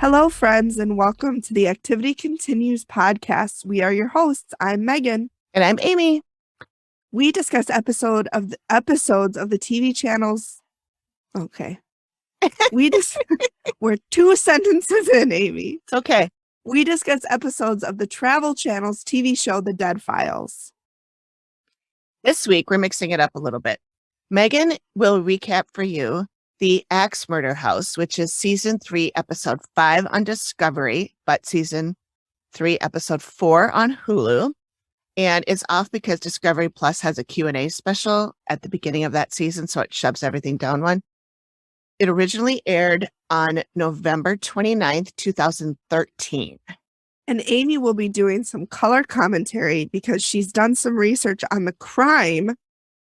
Hello, friends, and welcome to the Activity Continues podcast. We are your hosts. I'm Megan. And I'm Amy. We discuss episodes of the TV channels. Okay. We're 2 sentences in, Amy. It's okay. We discuss episodes of the Travel Channel's TV show, The Dead Files. This week, we're mixing it up a little bit. Megan will recap for you the Ax Murder House, which is season 3, episode 5 on Discovery, but season 3, episode 4 on Hulu. And it's off because Discovery Plus has a Q&A special at the beginning of that season, so it shoves everything down one. It originally aired on November 29th, 2013. And Amy will be doing some color commentary because she's done some research on the crime,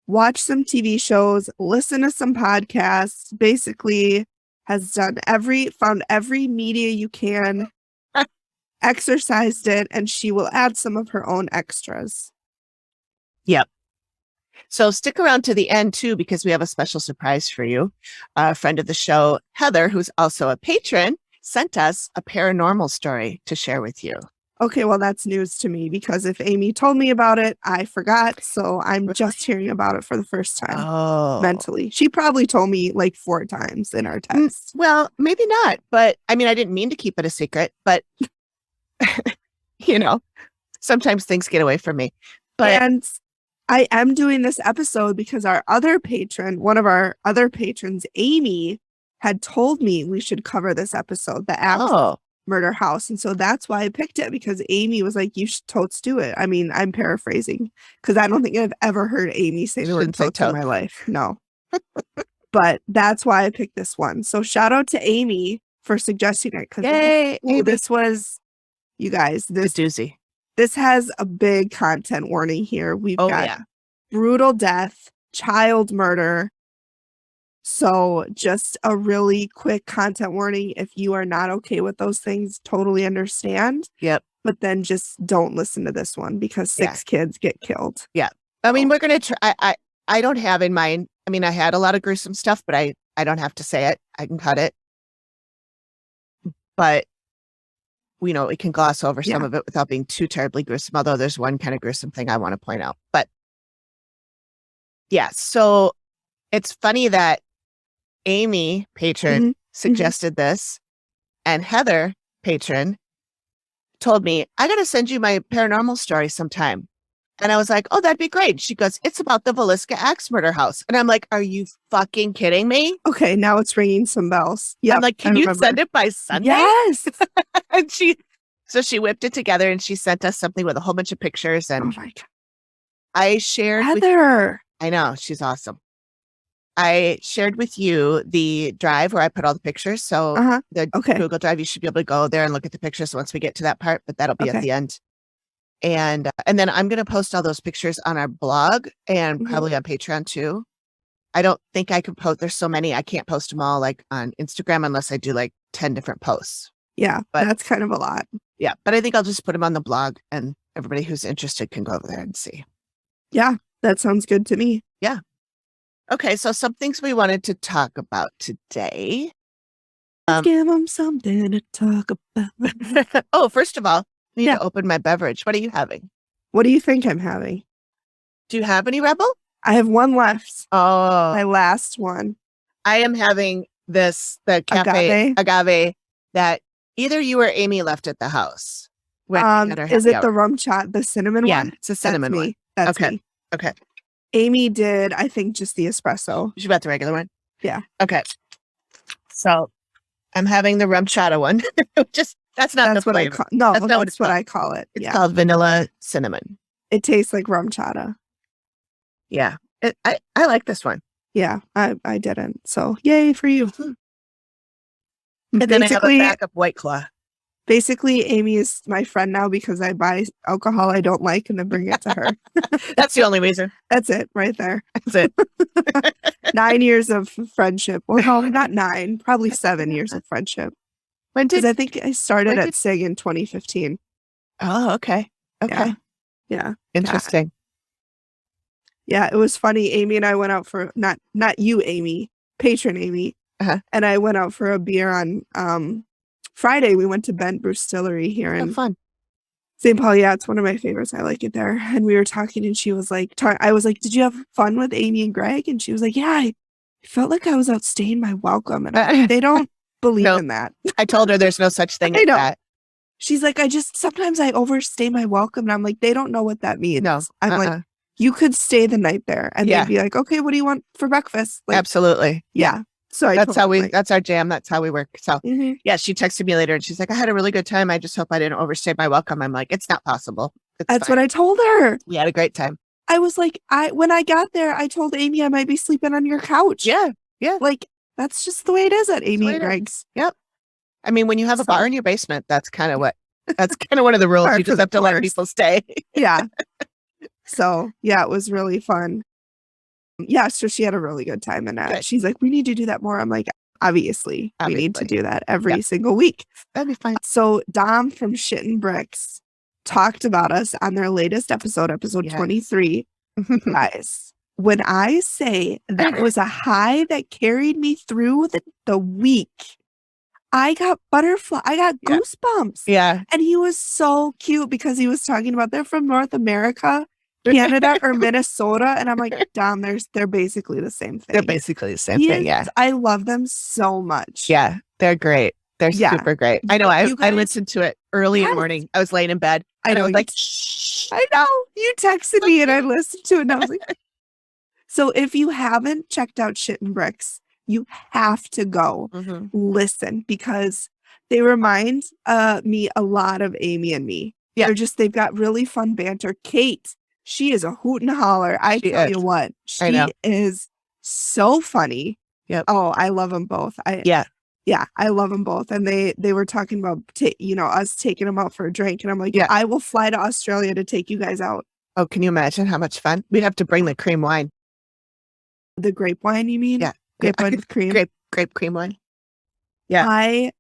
watched some TV shows, listened to some podcasts, basically has found every media you can, exercised it, and she will add some of her own extras. Yep. So stick around to the end, too, because we have a special surprise for you. A friend of the show, Heather, who's also a patron, sent us a paranormal story to share with you. Okay, well, that's news to me because if Amy told me about it, I forgot. So I'm just hearing about it for the first time mentally. She probably told me like 4 times in our text. Well, maybe not. But I mean, I didn't mean to keep it a secret, but sometimes things get away from me. And I am doing this episode because one of our other patrons, Amy, had told me we should cover this episode, the Ax Murder House. And so that's why I picked it, because Amy was like, you should totes do it. I mean, I'm paraphrasing because I don't think I've ever heard Amy say the word totes in my life. No. But that's why I picked this one. So shout out to Amy for suggesting it. Because this was, you guys, this doozy. This has a big content warning here. We've got brutal death, child murder. So just a really quick content warning. If you are not okay with those things, totally understand. Yep. But then just don't listen to this one because 6 kids get killed. Yeah. I mean, we're going to try. I don't have in mind. I mean, I had a lot of gruesome stuff, but I don't have to say it. I can cut it. But we can gloss over some of it without being too terribly gruesome, although there's one kind of gruesome thing I want to point out. But yeah, so it's funny that Amy, patron, suggested this, and Heather, patron, told me, I got to send you my paranormal story sometime. And I was like, oh, that'd be great. She goes, it's about the Villisca Ax Murder House. And I'm like, are you fucking kidding me? Okay, now it's ringing some bells. Yeah, I'm like, can you send it by Sunday? Yes. And she whipped it together and she sent us something with a whole bunch of pictures. And oh my God. I shared Heather. I know, she's awesome. I shared with you the drive where I put all the pictures. So the Google Drive, you should be able to go there and look at the pictures once we get to that part, but that'll be at the end. And then I'm going to post all those pictures on our blog and probably on Patreon too. I don't think I can post. There's so many. I can't post them all like on Instagram unless I do like 10 different posts. Yeah, but that's kind of a lot. Yeah, but I think I'll just put them on the blog and everybody who's interested can go over there and see. Yeah, that sounds good to me. Yeah. Okay, so some things we wanted to talk about today. Let's give them something to talk about. Oh, first of all, I need to open my beverage. What are you having? What do you think I'm having? Do you have any Rebel? I have one left. Oh. My last one. I am having the cafe agave that either you or Amy left at the house. Is it the rum chat, the cinnamon one? Yeah, it's a cinnamon one. That's me. Okay. Amy did, I think, just the espresso. You got the regular one? Yeah. Okay. So I'm having the rum chata one. That's what I call. No, that's what I call it. It's called vanilla cinnamon. It tastes like rum chata. Yeah. I like this one. Yeah, I didn't. So yay for you. And then I have a backup White Claw. Basically, Amy is my friend now because I buy alcohol I don't like and then bring it to her. That's the only reason. That's it right there. That's it. 9 years of friendship. Well, not 9, probably 7 years of friendship. Because I think I started at SIG in 2015. Oh, okay. Okay. Yeah. Interesting. Yeah, it was funny. Amy and I went out for, not you, Amy, patron Amy. And I went out for a beer on Friday we went to Bent Brewstillery here in fun. St. Paul. Yeah, it's one of my favorites. I like it there. And we were talking and she was like, I was like, did you have fun with Amy and Greg? And she was like, yeah, I felt like I was outstaying my welcome. And they don't believe in that. I told her there's no such thing as that. She's like, sometimes I overstay my welcome. And I'm like, they don't know what that means. No. I'm like, you could stay the night there. And they'd be like, okay, what do you want for breakfast? Like, absolutely. Yeah. So that's our jam. That's how we work. So yeah, she texted me later and she's like, I had a really good time. I just hope I didn't overstay my welcome. I'm like, it's not possible. That's fine. What I told her. We had a great time. I was like, when I got there, I told Amy I might be sleeping on your couch. Yeah. Yeah. Like, that's just the way it is at Amy and Greg's. Yep. I mean, when you have a bar in your basement, that's kind of one of the rules. You just have to let people stay. Yeah. So yeah, it was really fun. Yeah, so she had a really good time in that. Good. She's like, we need to do that more. I'm like, obviously. We need to do that every single week. That'd be fine. So Dom from Shit and Bricks talked about us on their latest episode 23. Guys, when I say that was a high that carried me through the week, I got goosebumps. Yeah. And he was so cute because he was talking about they're from North America, Canada or Minnesota. And I'm like, Dom, they're basically the same thing. They're basically the same thing. Yeah. I love them so much. Yeah. They're great. They're super great. I know. I listened to it early in the morning. I was laying in bed. I was like, shh. I know. You texted me and I listened to it and I was like, so if you haven't checked out Shit and Bricks, you have to go listen because they remind me a lot of Amy and me. Yeah. They've got really fun banter. Kate, she is a hoot and holler. I tell you what, she is so funny. Yep. Oh, I love them both. Yeah, I love them both. And they were talking about, us taking them out for a drink. And I'm like, I will fly to Australia to take you guys out. Oh, can you imagine how much fun? We'd have to bring the cream wine. The grape wine, you mean? Yeah. Grape wine with cream. Grape cream wine. Yeah. You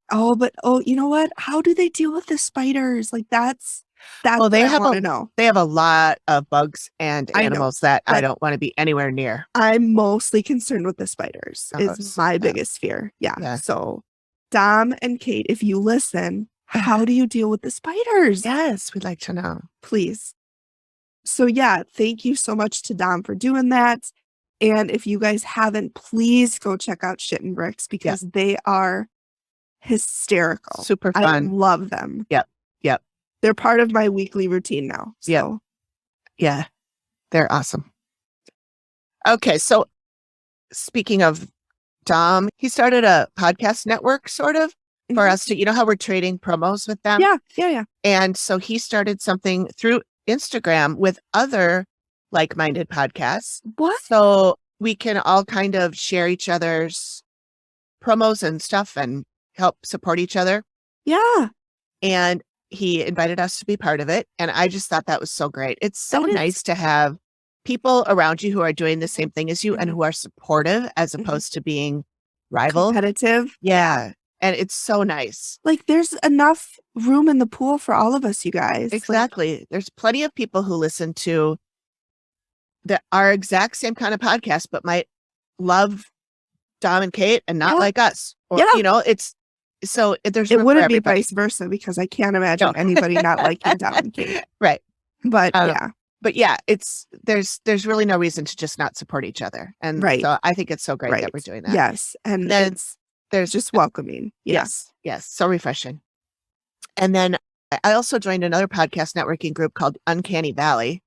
know what? How do they deal with the spiders? Like that's what I want to know. They have a lot of bugs and animals that I don't want to be anywhere near. I'm mostly concerned with the spiders. Is my biggest fear. Yeah. So Dom and Kate, if you listen, how do you deal with the spiders? Yes, we'd like to know. Please. So yeah, thank you so much to Dom for doing that. And if you guys haven't, please go check out Shit and Bricks because they are hysterical. Super fun. I love them. Yep. They're part of my weekly routine now. So. Yeah. They're awesome. Okay. So speaking of Dom, he started a podcast network sort of for us to, how we're trading promos with them. Yeah. And so he started something through Instagram with other like-minded podcasts. What? So we can all kind of share each other's promos and stuff and help support each other. Yeah. And he invited us to be part of it. And I just thought that was so great. It's so nice to have people around you who are doing the same thing as you and who are supportive as opposed to being rival. Competitive. Yeah. And it's so nice. Like there's enough room in the pool for all of us, you guys. Exactly. There's plenty of people who listen to our exact same kind of podcast, but might love Dom and Kate and not like us. Or, it's so there's it wouldn't be vice versa because I can't imagine anybody not liking Dom and Kate. Right. But there's really no reason to just not support each other. And so I think it's so great that we're doing that. Yes. And then there's just welcoming. Yes. So refreshing. And then I also joined another podcast networking group called Uncanny Valley.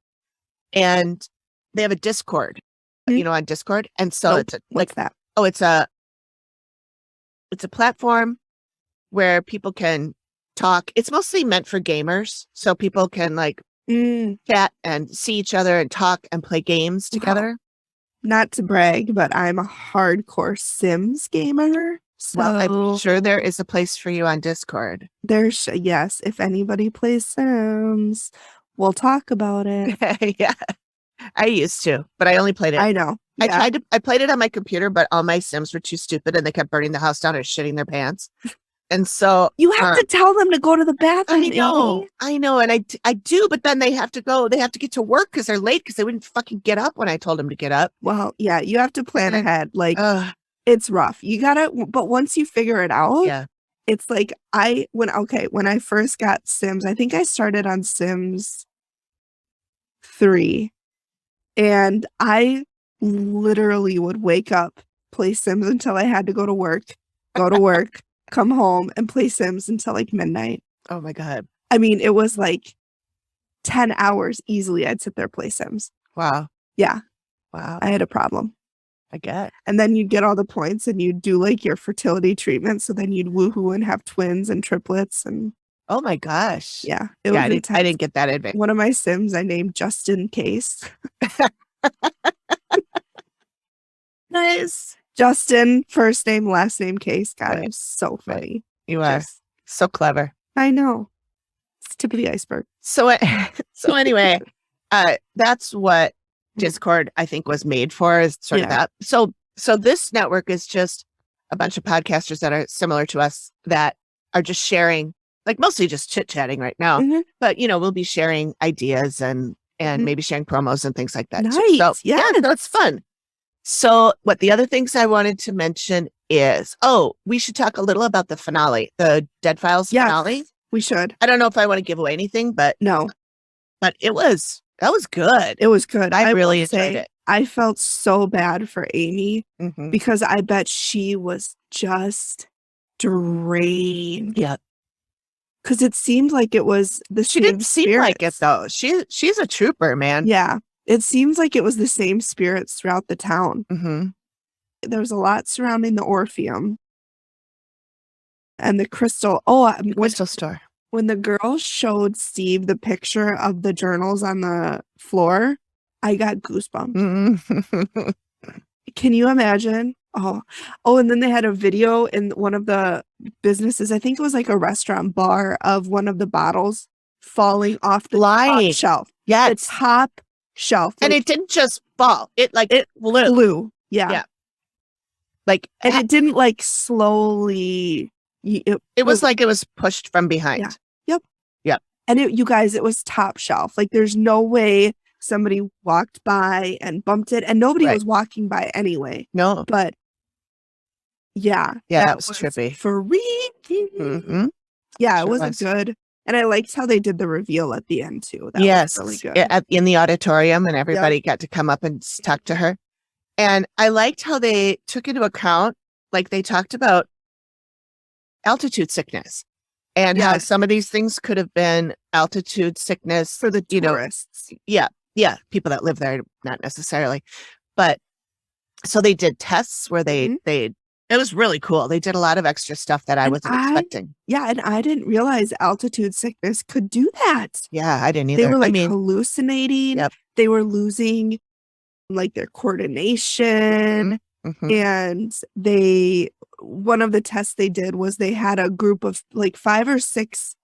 And they have a Discord, on Discord. And so it's what's that? Oh, it's a platform where people can talk. It's mostly meant for gamers. So people can chat and see each other and talk and play games together. Not to brag, but I'm a hardcore Sims gamer. So I'm sure there is a place for you on Discord. Yes. If anybody plays Sims, we'll talk about it. Yeah. I used to, but I only played it. I know. Yeah. I played it on my computer, but all my Sims were too stupid and they kept burning the house down or shitting their pants. And so you have to tell them to go to the bathroom. I know. And I do, but then they have to get to work because they're late because they wouldn't fucking get up when I told them to get up. Well, yeah, you have to plan ahead. It's rough. You gotta, but once you figure it out, it's like when I first got Sims, I think I started on Sims 3, and I literally would wake up, play Sims until I had to go to work, come home and play Sims until like midnight. Oh my God. I mean, it was like 10 hours easily. I'd sit there, play Sims. Wow. Yeah. Wow. I had a problem. I get. And then you'd get all the points and you'd do like your fertility treatment. So then you'd woohoo and have twins and triplets. And oh my gosh. yeah. I didn't get that advantage. One of my Sims I named just in case. Nice. Justin, first name, last name, Case. God, Right. I'm so funny. Right. You are so clever. I know. It's tip of the iceberg. So anyway, that's what Discord, I think, was made for, is sort of that. So this network is just a bunch of podcasters that are similar to us that are just sharing, like mostly just chit-chatting right now. Mm-hmm. But, we'll be sharing ideas and maybe sharing promos and things like that. Nice. Too. So, yeah, that's fun. So what the other things I wanted to mention is, we should talk a little about the finale, the Dead Files finale. We should. I don't know if I want to give away anything, but no. But that was good. It was good. I really enjoyed it. I felt so bad for Amy Mm-hmm. because I bet she was just drained. Yeah. Because it seemed like it was the She same didn't seem like it spirits. though. She's a trooper, man. Yeah. It seems like it was the same spirits throughout the town. Mm-hmm. There was a lot surrounding the Orpheum and the crystal. Crystal store. When the girl showed Steve the picture of the journals on the floor, I got goosebumps. Mm-hmm. Can you imagine? Oh, and then they had a video in one of the businesses. I think it was like a restaurant bar of one of the bottles falling off the top shelf. Yes. The top shelf. And it didn't just fall. It flew. Yeah. Yeah. And it didn't slowly. It was like it was pushed from behind. Yeah. Yep. Yep. And you guys, it was top shelf. There's no way somebody walked by and bumped it, and nobody was walking by anyway. No. But yeah. Yeah, that was trippy. Freaky. Mm-hmm. Yeah, it was good. And I liked how they did the reveal at the end too. That was really good. In the auditorium, and everybody got to come up and talk to her. And I liked how they took into account, they talked about altitude sickness and how some of these things could have been altitude sickness for the tourists. Yeah, people that live there, not necessarily. But so they did tests where it was really cool. They did a lot of extra stuff that I wasn't expecting. Yeah, and I didn't realize altitude sickness could do that. Yeah, I didn't either. They were hallucinating. Yep. They were losing their coordination. Mm-hmm. And one of the tests they did was they had a group of 5 or 6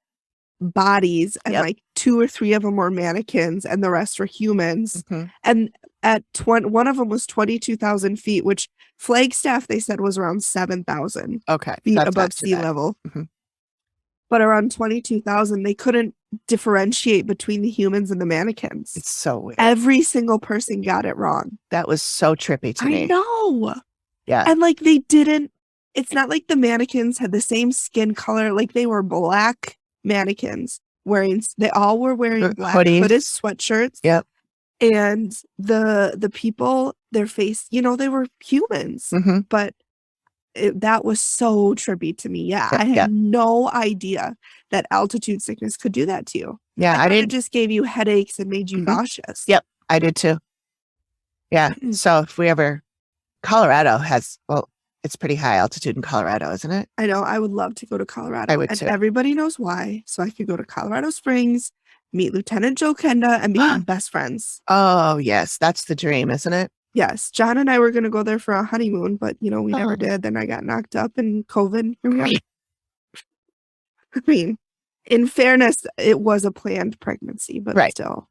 bodies, and 2 or 3 of them were mannequins and the rest were humans. Mm-hmm. And at one of them was 22,000 feet, which Flagstaff they said was around 7,000 feet above sea level. Mm-hmm. But around 22,000, they couldn't differentiate between the humans and the mannequins. It's so weird. Every single person got it wrong. That was so trippy to me. I know. Yeah. And they didn't, it's not like the mannequins had the same skin color. They were black mannequins they all were wearing black hooded sweatshirts. Yep. And the people, their face, they were humans. Mm-hmm. But that was so trippy to me. Yeah, I had no idea that altitude sickness could do that to you. Yeah, I didn't. It just gave you headaches and made you nauseous. Yep, I did too. Yeah. So if we ever, Colorado it's pretty high altitude in Colorado, isn't it? I know. I would love to go to Colorado. I would too. Everybody knows why. So I could go to Colorado Springs, meet Lieutenant Joe Kenda, and become best friends. Oh yes, that's the dream, isn't it? Yes, John and I were going to go there for a honeymoon, but we never did. Then I got knocked up in COVID. Here we are. I mean, in fairness, it was a planned pregnancy, but still,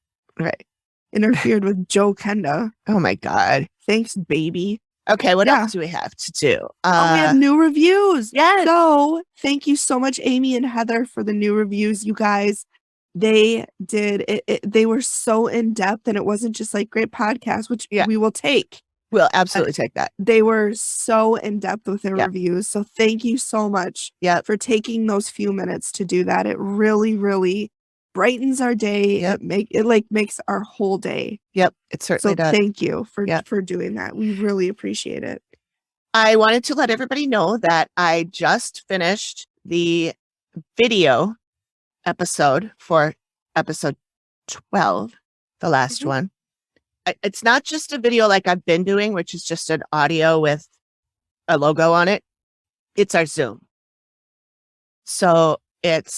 interfered with Joe Kenda. Oh my God! Thanks, baby. Okay, what else do we have to do? We have new reviews. Yes. So thank you so much, Amy and Heather, for the new reviews, you guys. They did it. They were so in depth, and it wasn't just great podcast, which we will take. We'll absolutely take that. They were so in-depth with their reviews. So thank you so much for taking those few minutes to do that. It really, really brightens our day. It makes our whole day. Yep, it certainly does. Thank you for doing that. We really appreciate it. I wanted to let everybody know that I just finished the video episode for episode 12, the last one. It's not just a video like I've been doing, which is just an audio with a logo on it. It's our Zoom. So it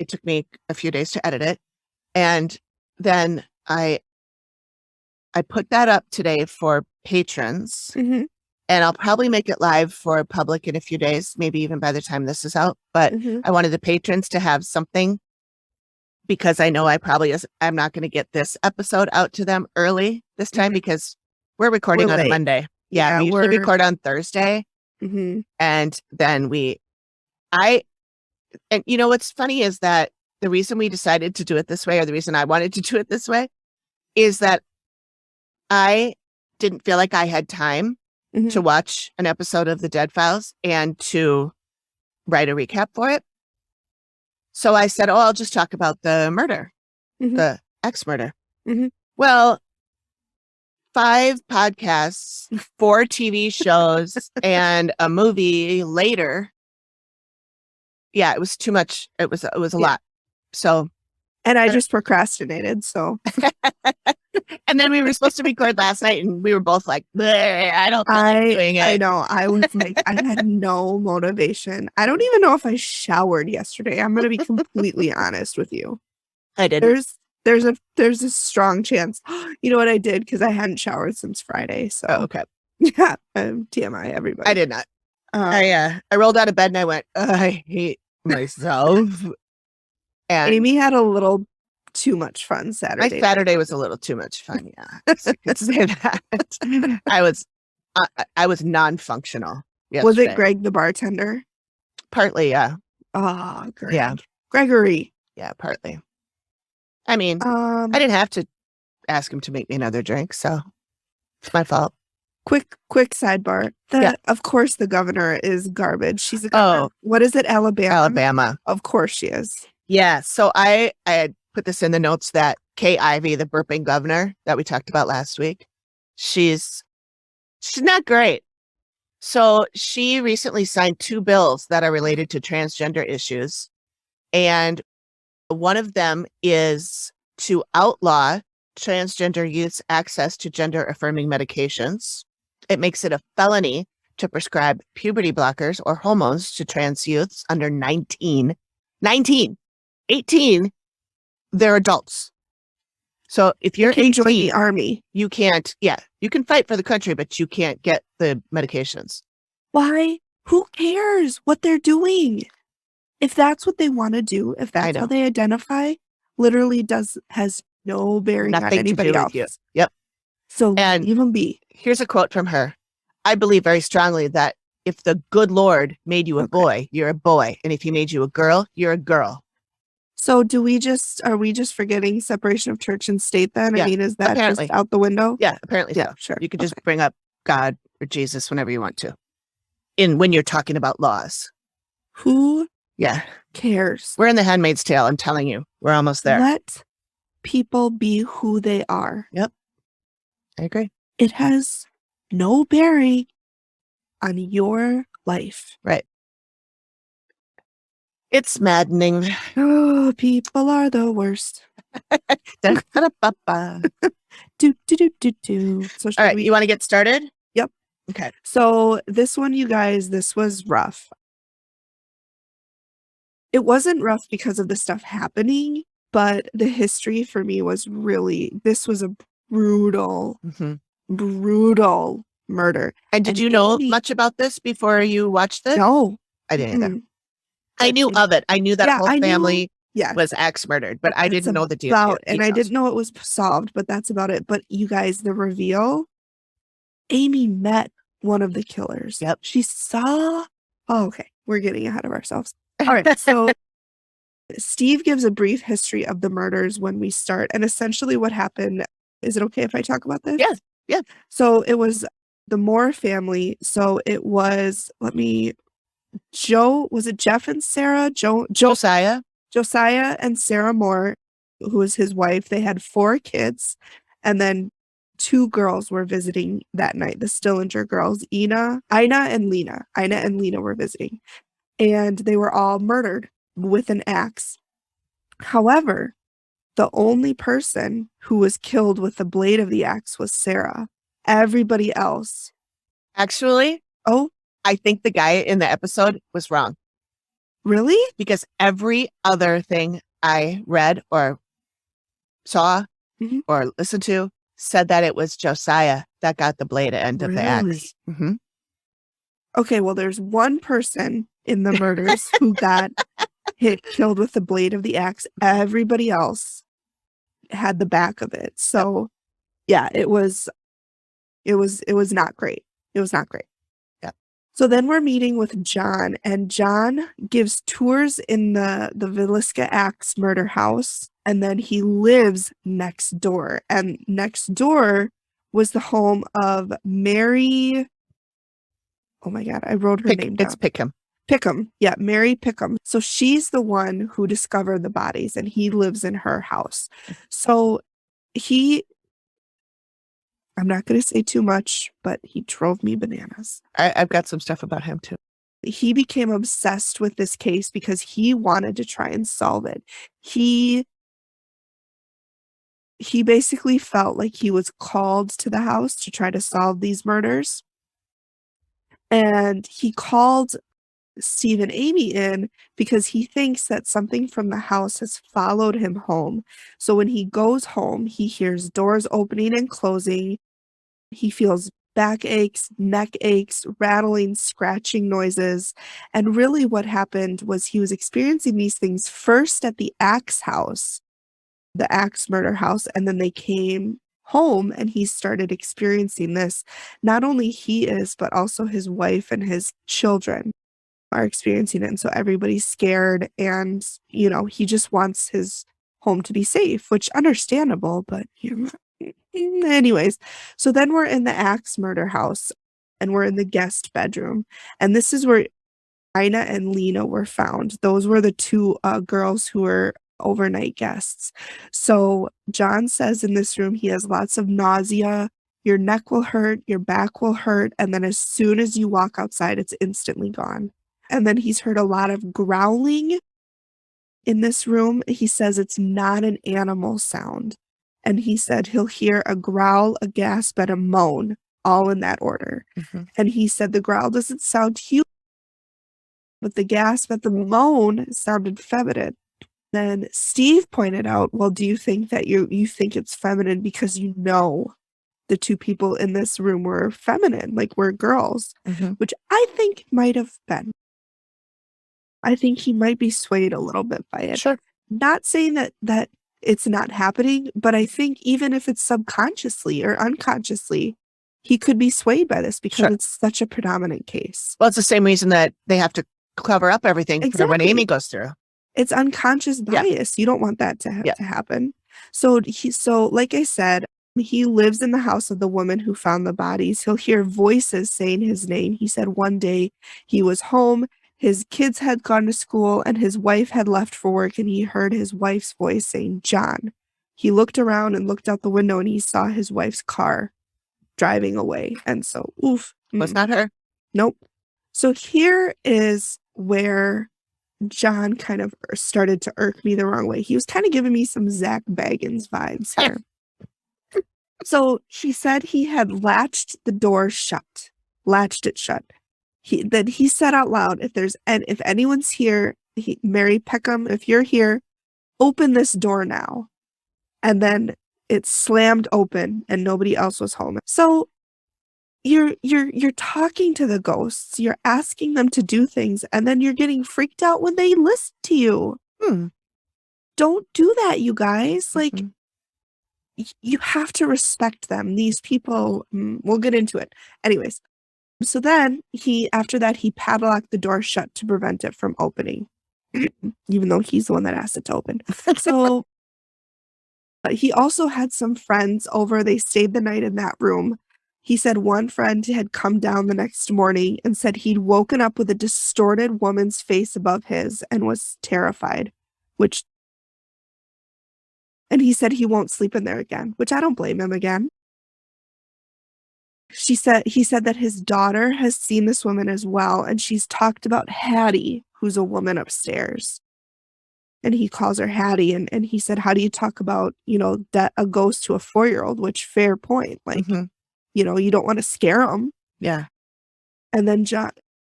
took me a few days to edit it. And then I put that up today for patrons. And I'll probably make it live for public in a few days, maybe even by the time this is out. But I wanted the patrons to have something, because I know I'm not going to get this episode out to them early this time because we're recording on a Monday. Yeah, we usually record on Thursday. And then and you know, what's funny is that the reason we decided to do it this way, or the reason I wanted to do it this way, is that I didn't feel like I had time to watch an episode of The Dead Files and to write a recap for it. So I said, I'll just talk about the murder, the Ax murder. Well, 5 podcasts, 4 TV shows, and a movie later. Yeah, it was too much. It was a lot. So, and I just procrastinated. So, and then we were supposed to record last night, and we were both like, I don't feel like doing it. I know. I was like, I had no motivation. I don't even know if I showered yesterday. I'm going to be completely honest with you. I didn't. There's a strong chance. You know what I did? Because I hadn't showered since Friday. So, okay. Yeah. TMI, everybody. I did not. I rolled out of bed and I went, I hate myself. And Amy had a little too much fun Saturday. My Saturday was a little too much fun. Yeah, I could say that. I was non-functional yesterday. Was it Greg the bartender? Partly, yeah. Oh, Greg. Yeah, Gregory. Yeah, partly. I mean, I didn't have to ask him to make me another drink, so it's my fault. Quick sidebar. Of course, the governor is garbage. She's a governor. Oh, what is it? Alabama. Of course she is. Yeah. So I had put this in the notes that Kay Ivey, the burping governor that we talked about last week, she's not great. So she recently signed 2 bills that are related to transgender issues. And one of them is to outlaw transgender youth's access to gender affirming medications. It makes it a felony to prescribe puberty blockers or hormones to trans youths under 19, 18, they're adults. So if you're 18, join the army. You can't, you can fight for the country, but you can't get the medications. Why? Who cares what they're doing? If that's what they want to do, if that's how they identify, literally has no bearing on anybody else. You. Yep. So leave them be. Here's a quote from her. I believe very strongly that if the good Lord made you a boy, you're a boy. And if he made you a girl, you're a girl. So are we just forgetting separation of church and state then? Yeah, I mean, is that just out the window? Yeah, apparently so. Yeah, sure. You can just bring up God or Jesus whenever you want to. When you're talking about laws. Who cares? We're in The Handmaid's Tale. I'm telling you, we're almost there. Let people be who they are. Yep. I agree. It has no bearing on your life. Right. It's maddening. Oh, people are the worst. Do. So all right, you want to get started? Yep. Okay. So this one, you guys, this was rough. It wasn't rough because of the stuff happening, but the history for me was this was a brutal, brutal murder. And did you know much about this before you watched this? No. I didn't either. I knew of it. I knew that whole family was axe murdered, but I didn't know the details. And I didn't know it was solved, but that's about it. But you guys, the reveal, Amy met one of the killers. Yep. She saw. Oh, okay. We're getting ahead of ourselves. All right. So Steve gives a brief history of the murders when we start. And essentially what happened, is it okay if I talk about this? Yes. Yeah. So it was the Moore family. So it was, was it Jeff and Sarah? Josiah. Josiah and Sarah Moore, who was his wife. They had 4 kids, and then 2 girls were visiting that night. The Stillinger girls, Ina and Lena. Ina and Lena were visiting, and they were all murdered with an axe. However, the only person who was killed with the blade of the axe was Sarah. Everybody else. Actually, I think the guy in the episode was wrong. Really? Because every other thing I read or saw or listened to said that it was Josiah that got the blade end of the axe. Mm-hmm. Okay, well, there's one person in the murders who got killed with the blade of the axe. Everybody else had the back of it. So, yeah, it was not great. It was not great. Yeah. So then we're meeting with John, and John gives tours in the Villisca Ax Murder House, and then he lives next door. And next door was the home of Mary. Oh my God, I wrote her name down. It's Pickham. Pickham. Yeah, Mary Pickham. So she's the one who discovered the bodies, and he lives in her house. So I'm not going to say too much, but he drove me bananas. I've got some stuff about him too. He became obsessed with this case because he wanted to try and solve it. He basically felt like he was called to the house to try to solve these murders. And he called Steve and Amy in because he thinks that something from the house has followed him home. So when he goes home, he hears doors opening and closing. He feels back aches, neck aches, rattling, scratching noises. And really what happened was he was experiencing these things first at the Ax house, the Ax Murder House, and then they came home and he started experiencing this. Not only he is, but also his wife and his children are experiencing it. And so everybody's scared, and, he just wants his home to be safe, which understandable, but anyways. So then we're in the Ax Murder House, and we're in the guest bedroom. And this is where Ina and Lena were found. Those were the 2 girls who were overnight guests. So John says in this room he has lots of nausea. Your neck will hurt, your back will hurt, and then as soon as you walk outside, it's instantly gone. And then he's heard a lot of growling in this room. He says it's not an animal sound. And he said he'll hear a growl, a gasp, and a moan, all in that order. Mm-hmm. And he said the growl doesn't sound human, but the gasp and the moan sounded feminine. Then Steve pointed out, well, do you think that you think it's feminine because the 2 people in this room were feminine, like we're girls, which I think might have been. I think he might be swayed a little bit by it. Sure. Not saying that it's not happening, but I think even if it's subconsciously or unconsciously, he could be swayed by this because it's such a predominant case. Well, it's the same reason that they have to cover up everything for when Amy goes through. It's unconscious bias. Yeah. You don't want that to happen. So like I said, he lives in the house of the woman who found the bodies. He'll hear voices saying his name. He said one day he was home, his kids had gone to school, and his wife had left for work, and he heard his wife's voice saying, John. He looked around and looked out the window, and he saw his wife's car driving away. And so, oof. Was not her. Nope. So here is where John kind of started to irk me the wrong way. He was kind of giving me some Zach Baggins vibes here. So she said he had latched the door shut, latched it shut. He said out loud, if anyone's here, Mary Peckham, if you're here, open this door now. And then it slammed open and nobody else was home. So you're talking to the ghosts, you're asking them to do things, and then you're getting freaked out when they listen to you. Don't do that, you guys. Like, you have to respect them. These people, we'll get into it. Anyways. So then after that, he padlocked the door shut to prevent it from opening, even though he's the one that asked it to open. So He also had some friends over. They stayed the night in that room. He said one friend had come down the next morning and said he'd woken up with a distorted woman's face above his and was terrified, and he said he won't sleep in there again, which I don't blame him again. He said that his daughter has seen this woman as well, and she's talked about Hattie, who's a woman upstairs. And he calls her Hattie, and he said, how do you talk about, that a ghost to a 4-year-old, which fair point. Like, you don't want to scare them. Yeah. And then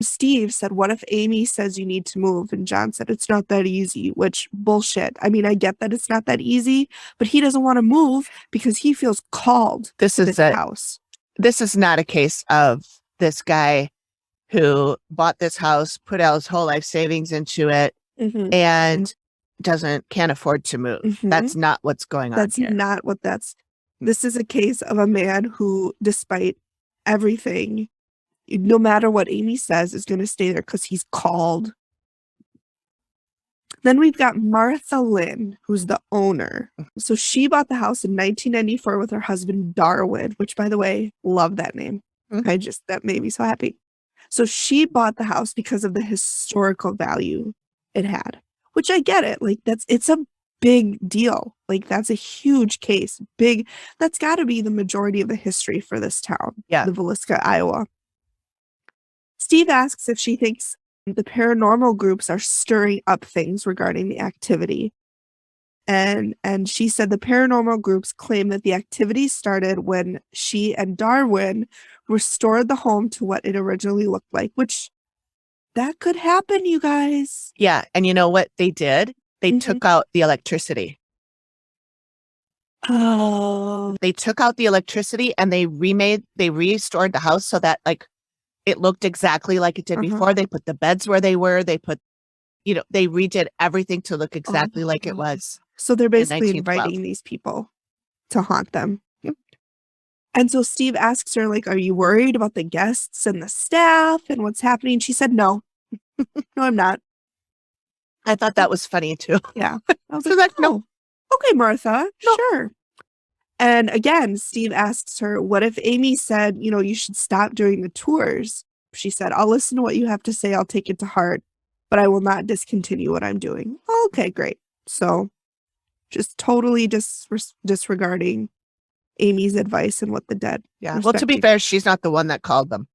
Steve said, what if Amy says you need to move? And John said, it's not that easy, which bullshit. I mean, I get that it's not that easy, but he doesn't want to move because he feels called to this house. This is not a case of this guy who bought this house, put out his whole life savings into it, and can't afford to move. That's not what's going on. That's not what this is a case of a man who, despite everything, no matter what Amy says, is going to stay there because he's called. Then we've got Martha Lynn, who's the owner. So she bought the house in 1994 with her husband, Darwin, which, by the way, love that name. That made me so happy. So she bought the house because of the historical value it had, which I get it. Like, it's a big deal. Like, that's a huge case. That's got to be the majority of the history for this town. Yeah. The Villisca, Iowa. Steve asks if she thinks the paranormal groups are stirring up things regarding the activity. And she said the paranormal groups claim that the activity started when she and Darwin restored the home to what it originally looked like, which that could happen, you guys. Yeah. And you know what they did? They took out the electricity. Oh. They took out the electricity and they restored the house so that, like, it looked exactly like it did before. They put the beds where they were. They put, they redid everything to look exactly like it was. So they're basically inviting these people to haunt them. And so Steve asks her, like, are you worried about the guests and the staff and what's happening? She said, no. No, I'm not. I thought that was funny too. Yeah. I was like, no. Okay, Martha. No. Sure. And again, Steve asks her, what if Amy said, you should stop doing the tours? She said, I'll listen to what you have to say. I'll take it to heart, but I will not discontinue what I'm doing. Okay, great. So just totally disregarding Amy's advice and what the dead. Yeah. Well, to be fair, she's not the one that called them.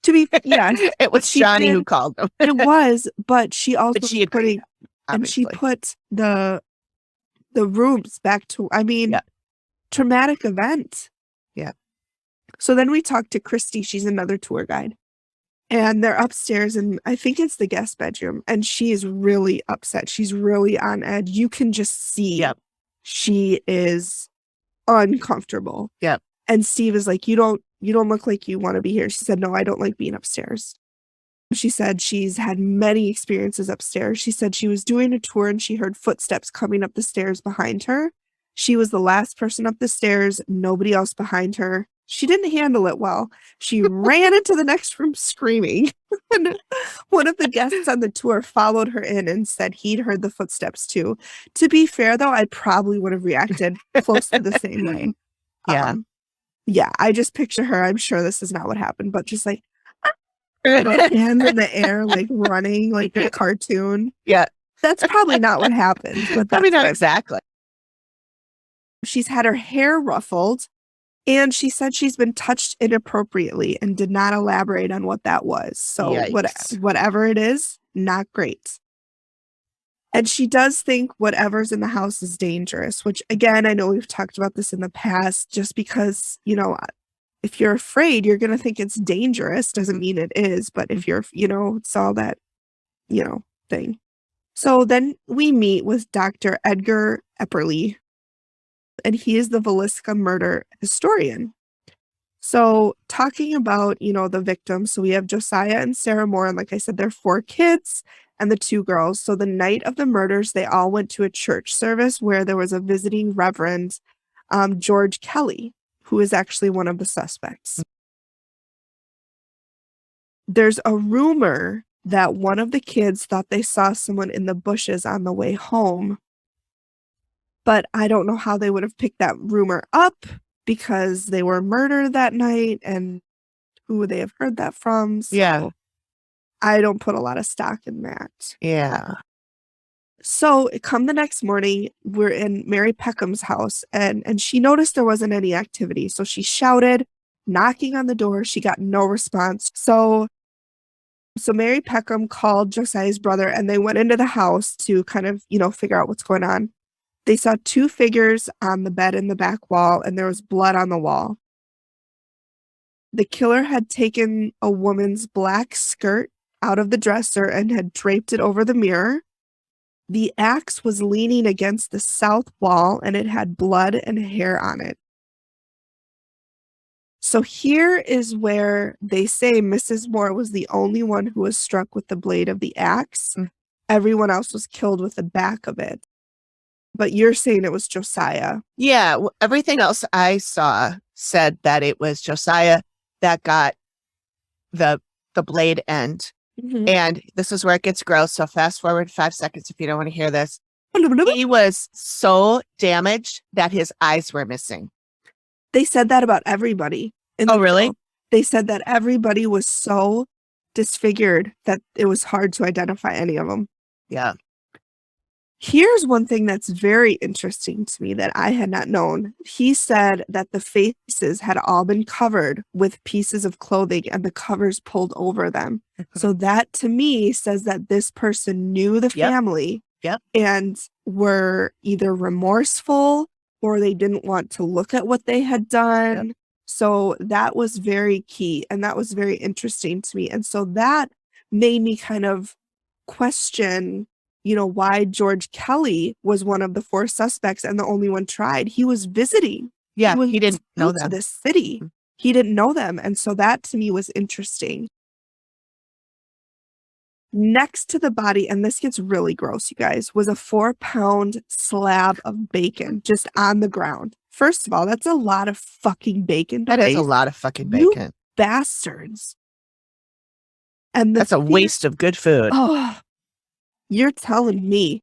It was Johnny who called them. It was, but she also she agreed, she put the rooms back to, traumatic event. Yeah. So then we talked to Christy. She's another tour guide. And they're upstairs, and I think it's the guest bedroom. And she is really upset. She's really on edge. You can just see she is uncomfortable. Yep. And Steve is like, you don't look like you want to be here. She said, no, I don't like being upstairs. She said she's had many experiences upstairs. She said she was doing a tour and she heard footsteps coming up the stairs behind her. She was the last person up the stairs, nobody else behind her. She didn't handle it well. She ran into the next room screaming. And one of the guests on the tour followed her in and said he'd heard the footsteps too. To be fair, though, I probably would have reacted close to the same way. Yeah. I just picture her. I'm sure this is not what happened, but just like hands in the air, like running like a cartoon. Yeah. That's probably not what happened. But probably not exactly. She's had her hair ruffled, and she said she's been touched inappropriately and did not elaborate on what that was. So whatever it is, not great. And she does think whatever's in the house is dangerous, which, again, I know we've talked about this in the past. Just because, if you're afraid, you're going to think it's dangerous doesn't mean it is. But if you're, it's all that, thing. So then we meet with Dr. Edgar Epperly, and he is the Villisca murder historian. So talking about, the victims, so we have Josiah and Sarah Moore, and like I said, they're 4 kids and the 2 girls. So the night of the murders, they all went to a church service where there was a visiting Reverend, George Kelly, who is actually one of the suspects. There's a rumor that one of the kids thought they saw someone in the bushes on the way home. But I don't know how they would have picked that rumor up because they were murdered that night, and who would they have heard that from? So I don't put a lot of stock in that. Yeah. So come the next morning, we're in Mary Peckham's house, and she noticed there wasn't any activity. So she shouted, knocking on the door. She got no response. So Mary Peckham called Josiah's brother, and they went into the house to kind of, figure out what's going on. They saw 2 figures on the bed in the back wall, and there was blood on the wall. The killer had taken a woman's black skirt out of the dresser and had draped it over the mirror. The axe was leaning against the south wall, and it had blood and hair on it. So here is where they say Mrs. Moore was the only one who was struck with the blade of the axe. Everyone else was killed with the back of it. But you're saying it was Josiah. Yeah. Everything else I saw said that it was Josiah that got the blade end. Mm-hmm. And this is where it gets gross. So fast forward 5 seconds if you don't want to hear this. He was so damaged that his eyes were missing. They said that about everybody. Oh, really? Show. They said that everybody was so disfigured that it was hard to identify any of them. Yeah. Here's one thing that's very interesting to me that I had not known. He said that the faces had all been covered with pieces of clothing and the covers pulled over them. So that to me says that this person knew the family and were either remorseful or they didn't want to look at what they had done. Yep. So that was very key, and that was very interesting to me. And so that made me kind of question, why George Kelly was one of the 4 suspects and the only one tried. He was visiting. Yeah, he didn't know them. To the city. Mm-hmm. He didn't know them. And so that to me was interesting. Next to the body, and this gets really gross, you guys, was a 4-pound slab of bacon just on the ground. First of all, that's a lot of fucking bacon. That is a lot of fucking bacon. You bastards. And that's a waste of good food. Oh, you're telling me.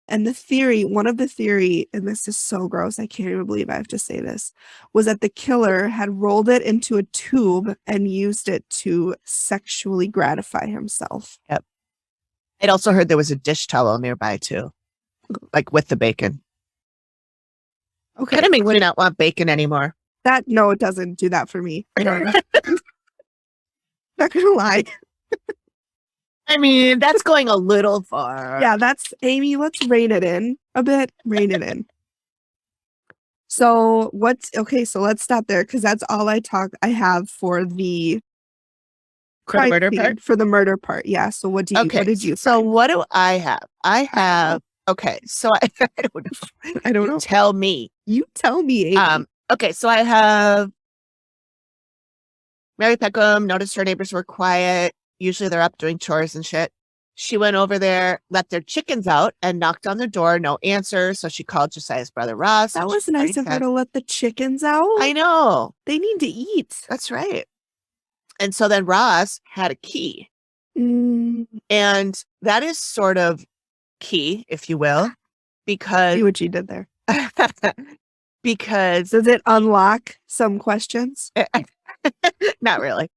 And one of the theory, and this is so gross, I can't even believe I have to say this, was that the killer had rolled it into a tube and used it to sexually gratify himself. Yep. I'd also heard there was a dish towel nearby too, like with the bacon. Okay. Kind of makes me not want bacon anymore. No, it doesn't do that for me. Not gonna lie. I mean, that's going a little far. Yeah, Amy, let's rein it in a bit. Rein it in. So so let's stop there because that's all I have for the murder part? For the murder part. Yeah. So what did you So what do I have? I have so I don't know. Tell me. You tell me, Amy. Okay, so I have Mary Peckham noticed her neighbors were quiet. Usually they're up doing chores and shit. She went over there, let their chickens out, and knocked on the door. No answer. So she called Josiah's brother, Ross. That was nice of her to let the chickens out. I know. They need to eat. That's right. And so then Ross had a key. And that is sort of key, if you will, because... See what you did there. Because... Does it unlock some questions? Not really.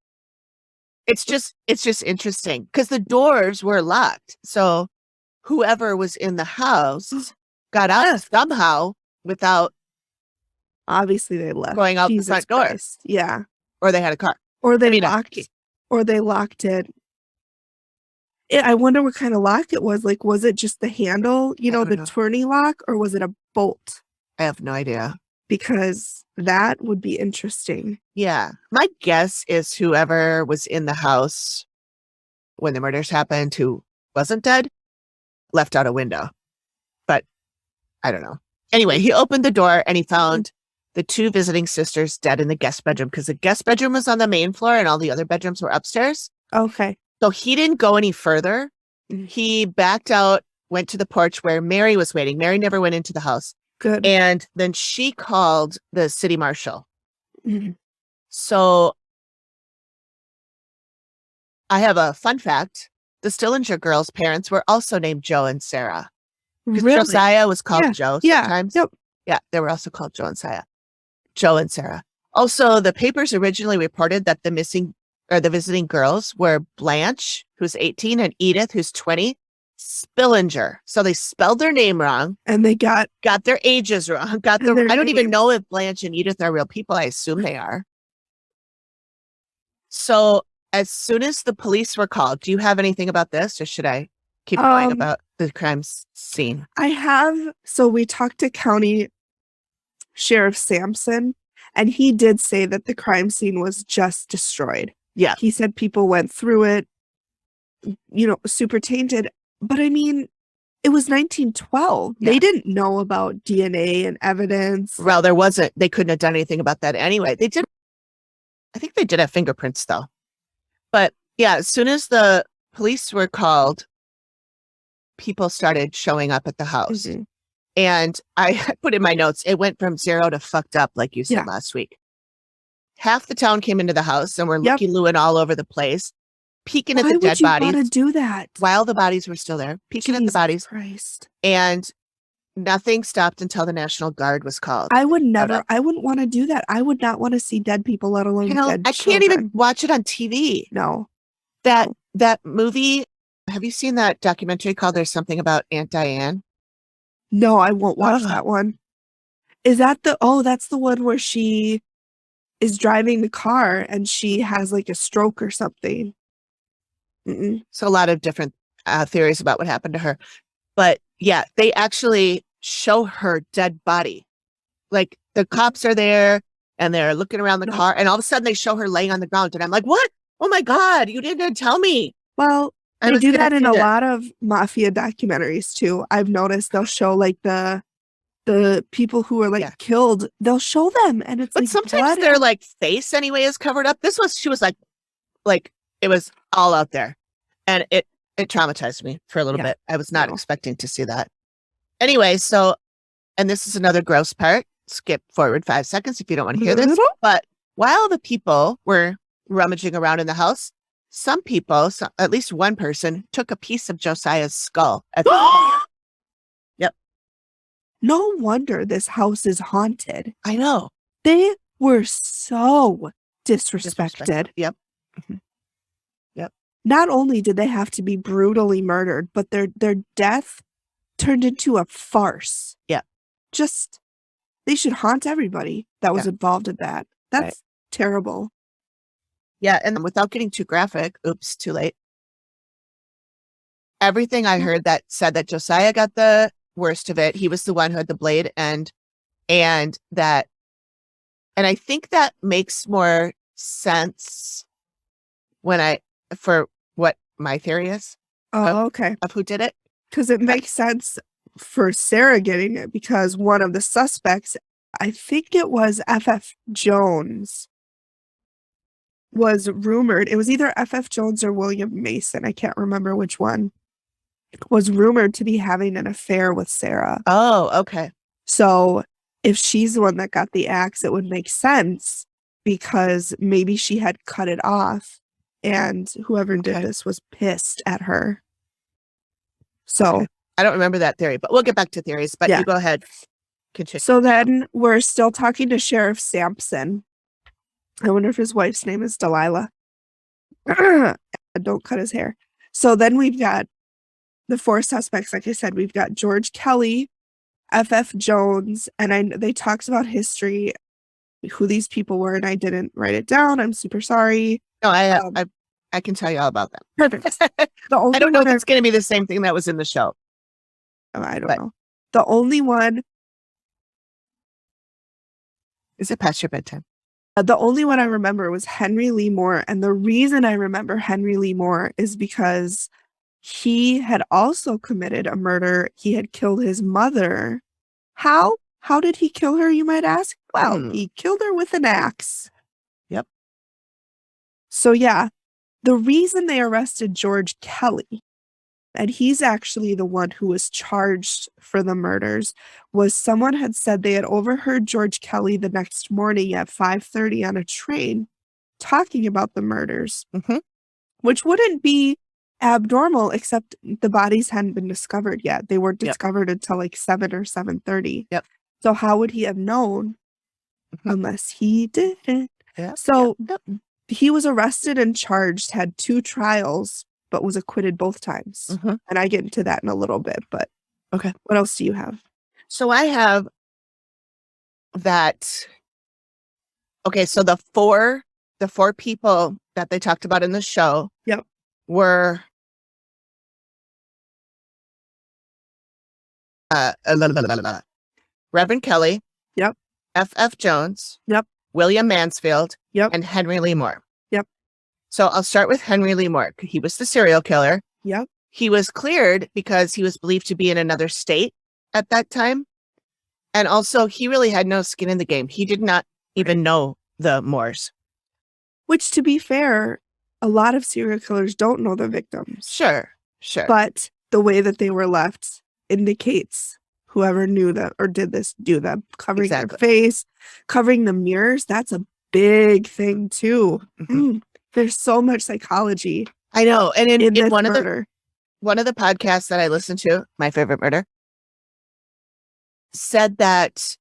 It's just interesting because the doors were locked. So whoever was in the house got out somehow without. Obviously, they left. Going out the front door. Yeah. Or they had a car. Or they locked it. Or they locked it. I wonder what kind of lock it was. Like, was it just the handle, the tourney lock, or was it a bolt? I have no idea. Because that would be interesting. Yeah. My guess is whoever was in the house when the murders happened who wasn't dead left out a window. But I don't know. Anyway, he opened the door and he found the 2 visiting sisters dead in the guest bedroom because the guest bedroom was on the main floor and all the other bedrooms were upstairs. Okay. So he didn't go any further. He backed out, went to the porch where Mary was waiting. Mary never went into the house. Good. And then she called the city marshal. Mm-hmm. So I have a fun fact. The Stillinger girls' parents were also named Joe and Sarah. Because Really? Josiah was called Joe sometimes. Yep. Yeah, they were also called Joe and Sarah. Also, the papers originally reported that the visiting girls were Blanche, who's 18, and Edith, who's 20, Spillinger. So they spelled their name wrong. And they got their ages wrong. I don't even know if Blanche and Edith are real people. I assume they are. So as soon as the police were called, do you have anything about this, or should I keep going about the crime scene? I have. So we talked to County Sheriff Sampson, and he did say that the crime scene was just destroyed. Yeah. He said people went through it, super tainted. But I mean, it was 1912. Yeah. They didn't know about DNA and evidence. Well, they couldn't have done anything about that anyway. I think they did have fingerprints though. But yeah, as soon as the police were called, people started showing up at the house. Mm-hmm. And I put in my notes, it went from 0 to fucked up, like you said last week. Half the town came into the house and were looky-looing all over the place, peeking at the dead bodies. Why would you want to do that? While the bodies were still there, peeking at the bodies. Christ. And nothing stopped until the National Guard was called. I wouldn't want to do that. I would not want to see dead people, let alone dead I can't even watch it on TV. No. That movie, have you seen that documentary called There's Something About Aunt Diane? No, I won't watch that one. Is that that's the one where she is driving the car and she has like a stroke or something. So a lot of different theories about what happened to her. But yeah, they actually show her dead body. Like the cops are there and they're looking around the car, and all of a sudden they show her laying on the ground. And I'm like, what? Oh my God, you didn't tell me. Well, they do that in a lot of mafia documentaries too. I've noticed they'll show like the people who are like killed, they'll show them, and it's but sometimes their like face anyway is covered up. She was like it was all out there, and it traumatized me for a little bit. I was not expecting to see that. Anyway, and this is another gross part. Skip forward 5 seconds if you don't want to hear this. But while the people were rummaging around in the house, some people, at least one person, took a piece of Josiah's skull. Yep. No wonder this house is haunted. I know. They were so disrespected. Yep. Mm-hmm. Yep. Not only did they have to be brutally murdered, but their death turned into a farce. Yeah. They should haunt everybody that was involved in that. That's terrible. Yeah, and without getting too graphic, oops, too late. Everything I heard that said that Josiah got the worst of it. He was the one who had the blade and I think that makes more sense for what my theory is. Oh, okay. Of who did it. Because it makes sense for Sarah getting it, because one of the suspects, I think it was F.F. Jones, was rumored. It was either F.F. Jones or William Mason. I can't remember which one. Was rumored to be having an affair with Sarah. Oh, okay. So if she's the one that got the axe, it would make sense, because maybe she had cut it off and whoever did this was pissed at her. So I don't remember that theory, but we'll get back to theories. But you go ahead. Continue. So then we're still talking to Sheriff Sampson. I wonder if his wife's name is Delilah. Don't cut his hair. So then we've got the 4 suspects. Like I said, we've got George Kelly, F.F. Jones, and they talked about history, who these people were, and I didn't write it down. I'm super sorry. No, I can tell you all about that. Perfect. I don't know if it's going to be the same thing that was in the show. I don't know. The only one. Is it past your bedtime? The only one I remember was Henry Lee Moore. And the reason I remember Henry Lee Moore is because he had also committed a murder. He had killed his mother. How? How did he kill her, you might ask? Well, he killed her with an axe. Yep. So yeah, the reason they arrested George Kelly, and he's actually the one who was charged for the murders, was someone had said they had overheard George Kelly the next morning at 5:30 on a train talking about the murders, which wouldn't be abnormal, except the bodies hadn't been discovered yet. They weren't discovered until like 7 or 7:30. Yep. So how would he have known unless he didn't? Yep. So Yep. he was arrested and charged, had 2 trials, but was acquitted both times. And I get into that in a little bit, but okay. What else do you have? So I have that. Okay, so the four people that they talked about in the show were Reverend Kelly, F.F. Jones, William Mansfield, and Henry Lee Moore. So I'll start with Henry Lee Moore. He was the serial killer. He was cleared because he was believed to be in another state at that time. And also, he really had no skin in the game. He did not even know the Moores. Which, to be fair, a lot of serial killers don't know the victims. Sure. But the way that they were left indicates whoever knew them or did this do them. Covering their face, covering the mirrors, that's a big thing too. There's so much psychology. I know. And in one murder. One of the podcasts that I listened to, My Favorite Murder, said that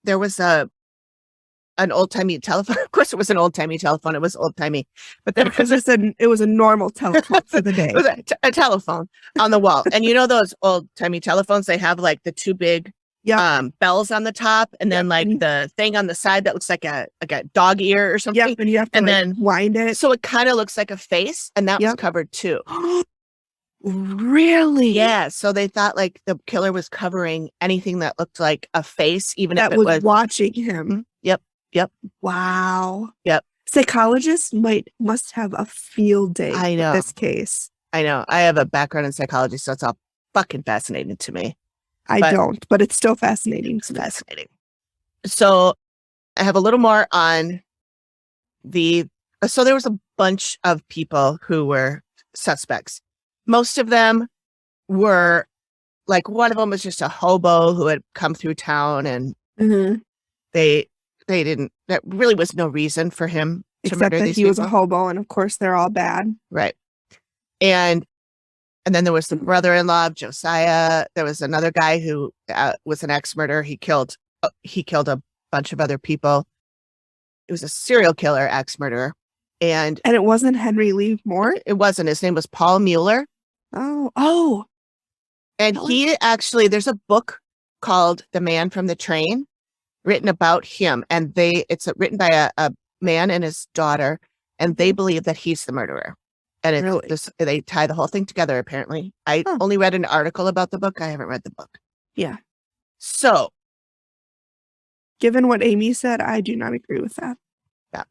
there was an old-timey telephone. Of course, it was an old-timey telephone. It was old-timey. But there was it was a normal telephone for the day. It was a telephone on the wall. And you know those old-timey telephones? They have like the 2 big bells on the top, and then like the thing on the side that looks like a dog ear or something. And you have to then wind it. So it kind of looks like a face, and that was covered too. Really? Yeah. So they thought like the killer was covering anything that looked like a face, even that if it was watching him. Yep. Wow. Yep. Psychologists must have a field day I know. with this case. I know. I have a background in psychology, so it's all fucking fascinating to me. I don't, but it's still fascinating. It's fascinating. So I have a little more on so there was a bunch of people who were suspects. Most of them were like, one of them was just a hobo who had come through town, and they didn't, that really was no reason for him to except murder that these he people. was a hobo, and of course they're all bad. Right. And then there was the brother-in-law of Josiah. There was another guy who was an axe murderer. He killed a bunch of other people. It was a serial killer axe murderer. And it wasn't Henry Lee Moore? It wasn't. His name was Paul Mueller. Oh. And he actually, there's a book called The Man from the Train written about him. And it's written by a man and his daughter. And they believe that he's the murderer. And they tie the whole thing together, apparently. I only read an article about the book. I haven't read the book. Yeah. So, given what Amy said, I do not agree with that. Yeah.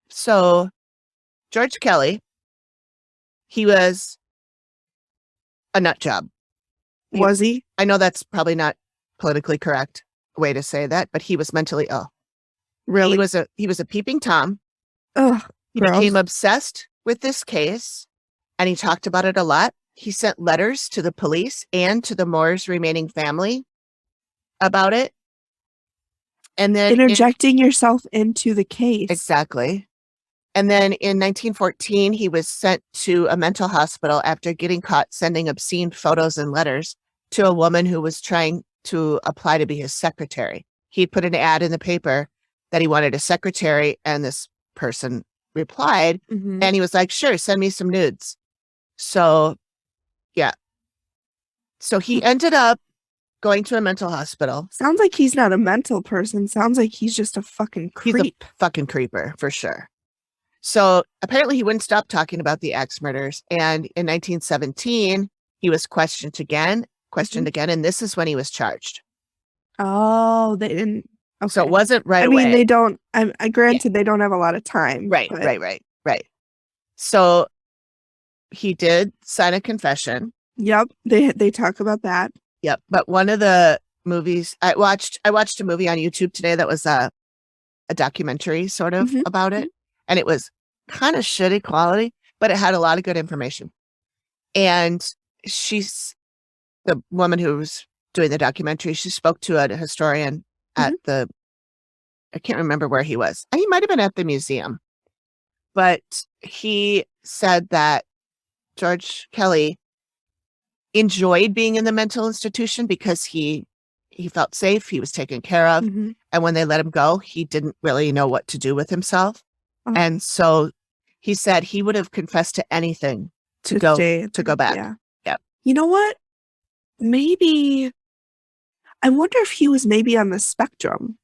So, George Kelly, he was a nut job. Was he? I know that's probably not politically correct way to say that, but he was mentally ill. Really? He was a peeping Tom. Ugh. He became obsessed with this case, and he talked about it a lot. He sent letters to the police and to the Moore's remaining family about it. And then interjecting yourself into the case. Exactly. And then in 1914, he was sent to a mental hospital after getting caught sending obscene photos and letters to a woman who was trying to apply to be his secretary. He put an ad in the paper that he wanted a secretary, and this person replied, and he was like, sure, send me some nudes. So, yeah. So he ended up going to a mental hospital. Sounds like he's not a mental person. Sounds like he's just a fucking creep. He's a fucking creeper, for sure. So apparently he wouldn't stop talking about the axe murders. And in 1917, he was questioned again, and this is when he was charged. Oh, they didn't. Okay. So it wasn't right away. I mean, they don't, granted, they don't have a lot of time. Right. So he did sign a confession. Yep. They talk about that. Yep. But one of the movies I watched a movie on YouTube today that was a documentary sort of about it. And it was kind of shitty quality, but it had a lot of good information. And the woman who was doing the documentary, she spoke to a historian at I can't remember where he was. He might have been at the museum. But he said that George Kelly enjoyed being in the mental institution because he felt safe, he was taken care of. Mm-hmm. And when they let him go, he didn't really know what to do with himself. And so he said he would have confessed to anything to go back. Yeah. Yep. You know what? Maybe, I wonder if he was maybe on the spectrum.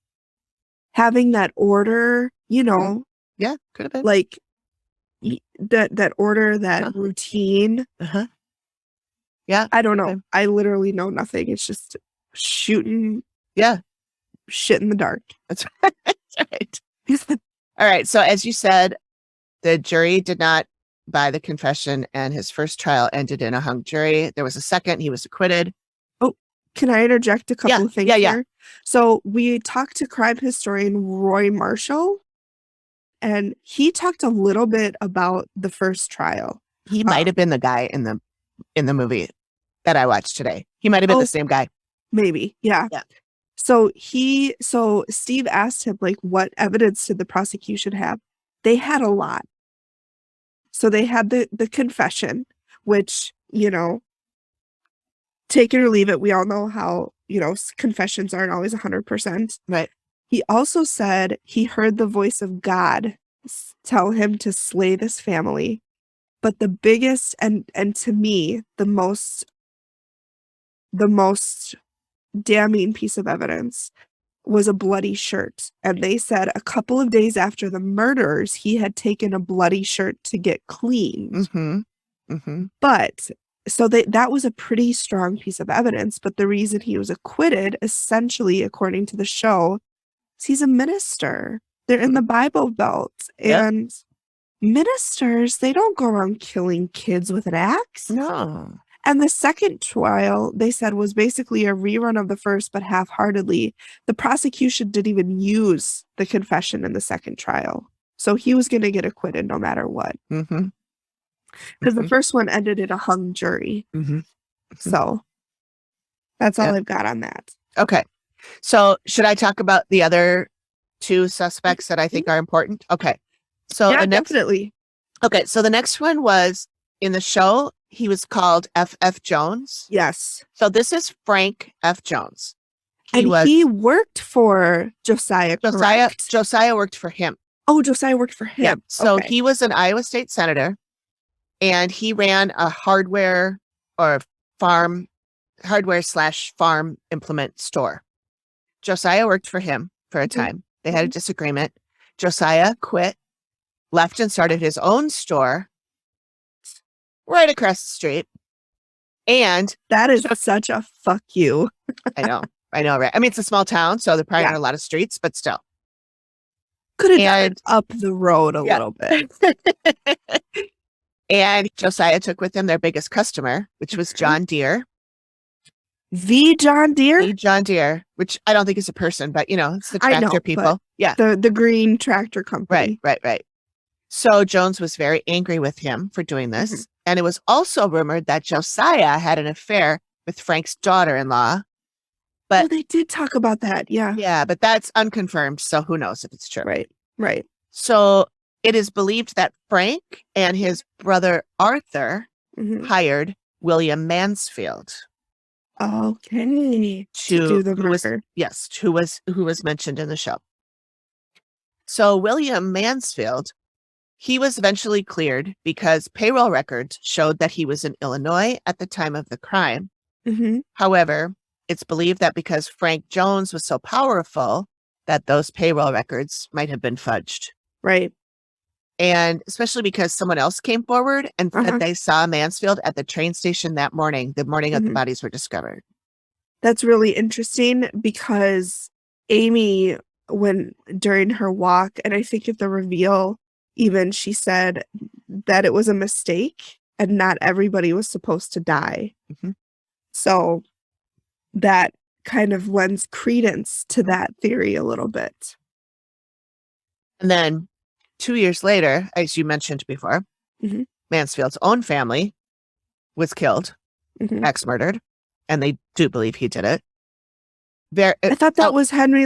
Having that order, you know. Yeah, could have been. Like that order, that routine. Uh-huh. Yeah. I don't know. I literally know nothing. It's just shooting. Yeah. Shit in the dark. That's right. That's right. All right. So as you said, the jury did not buy the confession and his first trial ended in a hung jury. There was a second. He was acquitted. Oh, can I interject a couple of things here? Yeah. So we talked to crime historian Roy Marshall, and he talked a little bit about the first trial. He might have been the guy in the movie that I watched today. He might have been the same guy. Maybe. Yeah. So Steve asked him, like, what evidence did the prosecution have? They had a lot. So they had the confession, which, you know, take it or leave it. We all know how, you know, confessions aren't always 100%. Right. He also said he heard the voice of God tell him to slay this family. But the biggest and to me, the most damning piece of evidence was a bloody shirt. And they said a couple of days after the murders, he had taken a bloody shirt to get cleaned. Mm-hmm. Mm-hmm. But so that was a pretty strong piece of evidence. But the reason he was acquitted, essentially, according to the show, is he's a minister. They're in the Bible Belt. And ministers, they don't go around killing kids with an axe. No. And the second trial, they said, was basically a rerun of the first, but half-heartedly. The prosecution didn't even use the confession in the second trial. So he was going to get acquitted no matter what. Mm-hmm. Because the first one ended in a hung jury. Mm-hmm. So that's all I've got on that. Okay. So should I talk about the other two suspects that I think are important? Okay. So definitely. Okay. So the next one was in the show. He was called F.F. Jones. Yes. So this is Frank F. Jones. He worked for Josiah. Josiah worked for him. Oh, Josiah worked for him. Yeah. So he was an Iowa State senator, and he ran a hardware / farm implement store. Josiah worked for him for a time. They had a disagreement. Josiah quit, left, and started his own store right across the street. And that is such a fuck you. I know, right? I mean, it's a small town, so there probably aren't a lot of streets, but still. Could have done up the road a little bit. And Josiah took with him their biggest customer, which was John Deere. The John Deere? The John Deere, which I don't think is a person, but, you know, it's the tractor people. Yeah. The green tractor company. Right. So Jones was very angry with him for doing this. Mm-hmm. And it was also rumored that Josiah had an affair with Frank's daughter-in-law. But they did talk about that. Yeah. Yeah, but that's unconfirmed. So who knows if it's true. Right. So it is believed that Frank and his brother Arthur hired William Mansfield. Okay. To do the murder. Who was mentioned in the show. So William Mansfield, he was eventually cleared because payroll records showed that he was in Illinois at the time of the crime. Mm-hmm. However, it's believed that because Frank Jones was so powerful that those payroll records might have been fudged. Right. And especially because someone else came forward and said they saw Mansfield at the train station that morning, the morning of the bodies were discovered. That's really interesting because Amy, during her walk, and I think at the reveal, even she said that it was a mistake and not everybody was supposed to die. Mm-hmm. So that kind of lends credence to that theory a little bit. And then 2 years later, as you mentioned before, Mansfield's own family was killed, axe murdered, and they do believe he did it. I thought that was Henry.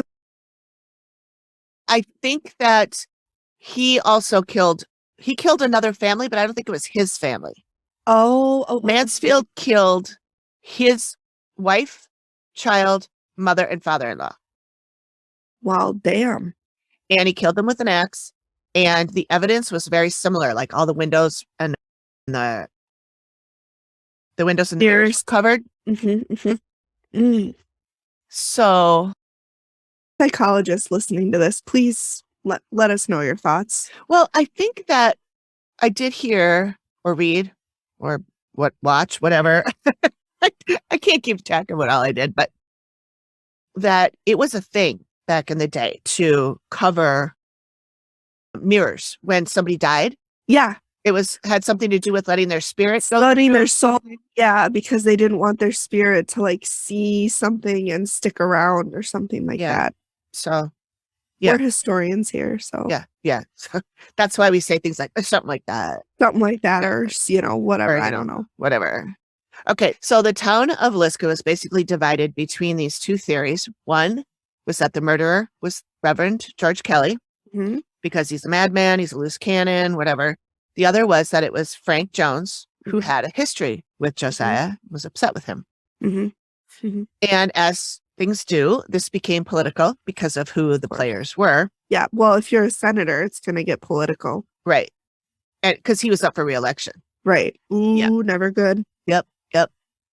I think that he also killed he killed another family, but I don't think it was his family. Oh. Mansfield killed his wife, child, mother, and father-in-law. Well, damn. And he killed them with an axe. And the evidence was very similar, like all the windows and the windows and the mirrors covered. So, psychologists listening to this, please let us know your thoughts. Well, I think that I did hear or read or watch, whatever. I can't keep track of what all I did, but that it was a thing back in the day to cover mirrors when somebody died. Yeah. It had something to do with letting their spirit go. Letting their soul. Yeah, because they didn't want their spirit to like see something and stick around or something like that. So, we're historians here. So yeah. So that's why we say things like something like that. Something like that, or whatever. I don't know. Whatever. Okay, so the town of Villisca was basically divided between these two theories. One was that the murderer was Reverend George Kelly, because he's a madman, he's a loose cannon, whatever. The other was that it was Frank Jones, who had a history with Josiah, was upset with him. And as things do, this became political because of who the players were. Yeah, well, if you're a senator, it's going to get political. Right. And because he was up for re-election. Right. Ooh, never good. Yep.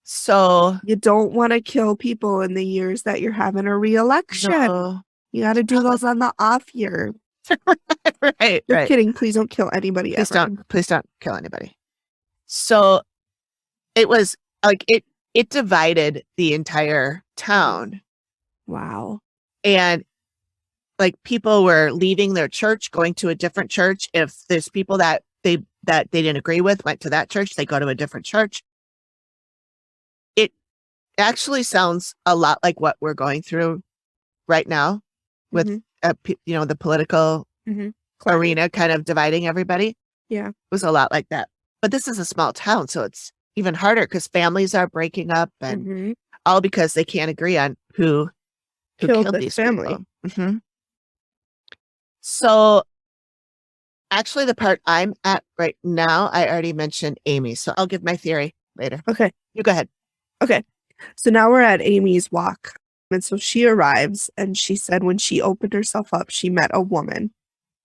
So you don't want to kill people in the years that you're having a re-election. No. You got to do those on the off year. Right. You're kidding. Please don't kill anybody. Please don't kill anybody. So it was like it divided the entire town. Wow. And like people were leaving their church, going to a different church. If there's people that they didn't agree with, went to that church, they go to a different church. It actually sounds a lot like what we're going through right now with the political arena kind of dividing everybody. Yeah. It was a lot like that. But this is a small town, so it's even harder because families are breaking up and all because they can't agree on who killed these family. So actually the part I'm at right now, I already mentioned Amy. So I'll give my theory later. Okay. You go ahead. Okay. So now we're at Amy's walk. And so she arrives and she said when she opened herself up, she met a woman.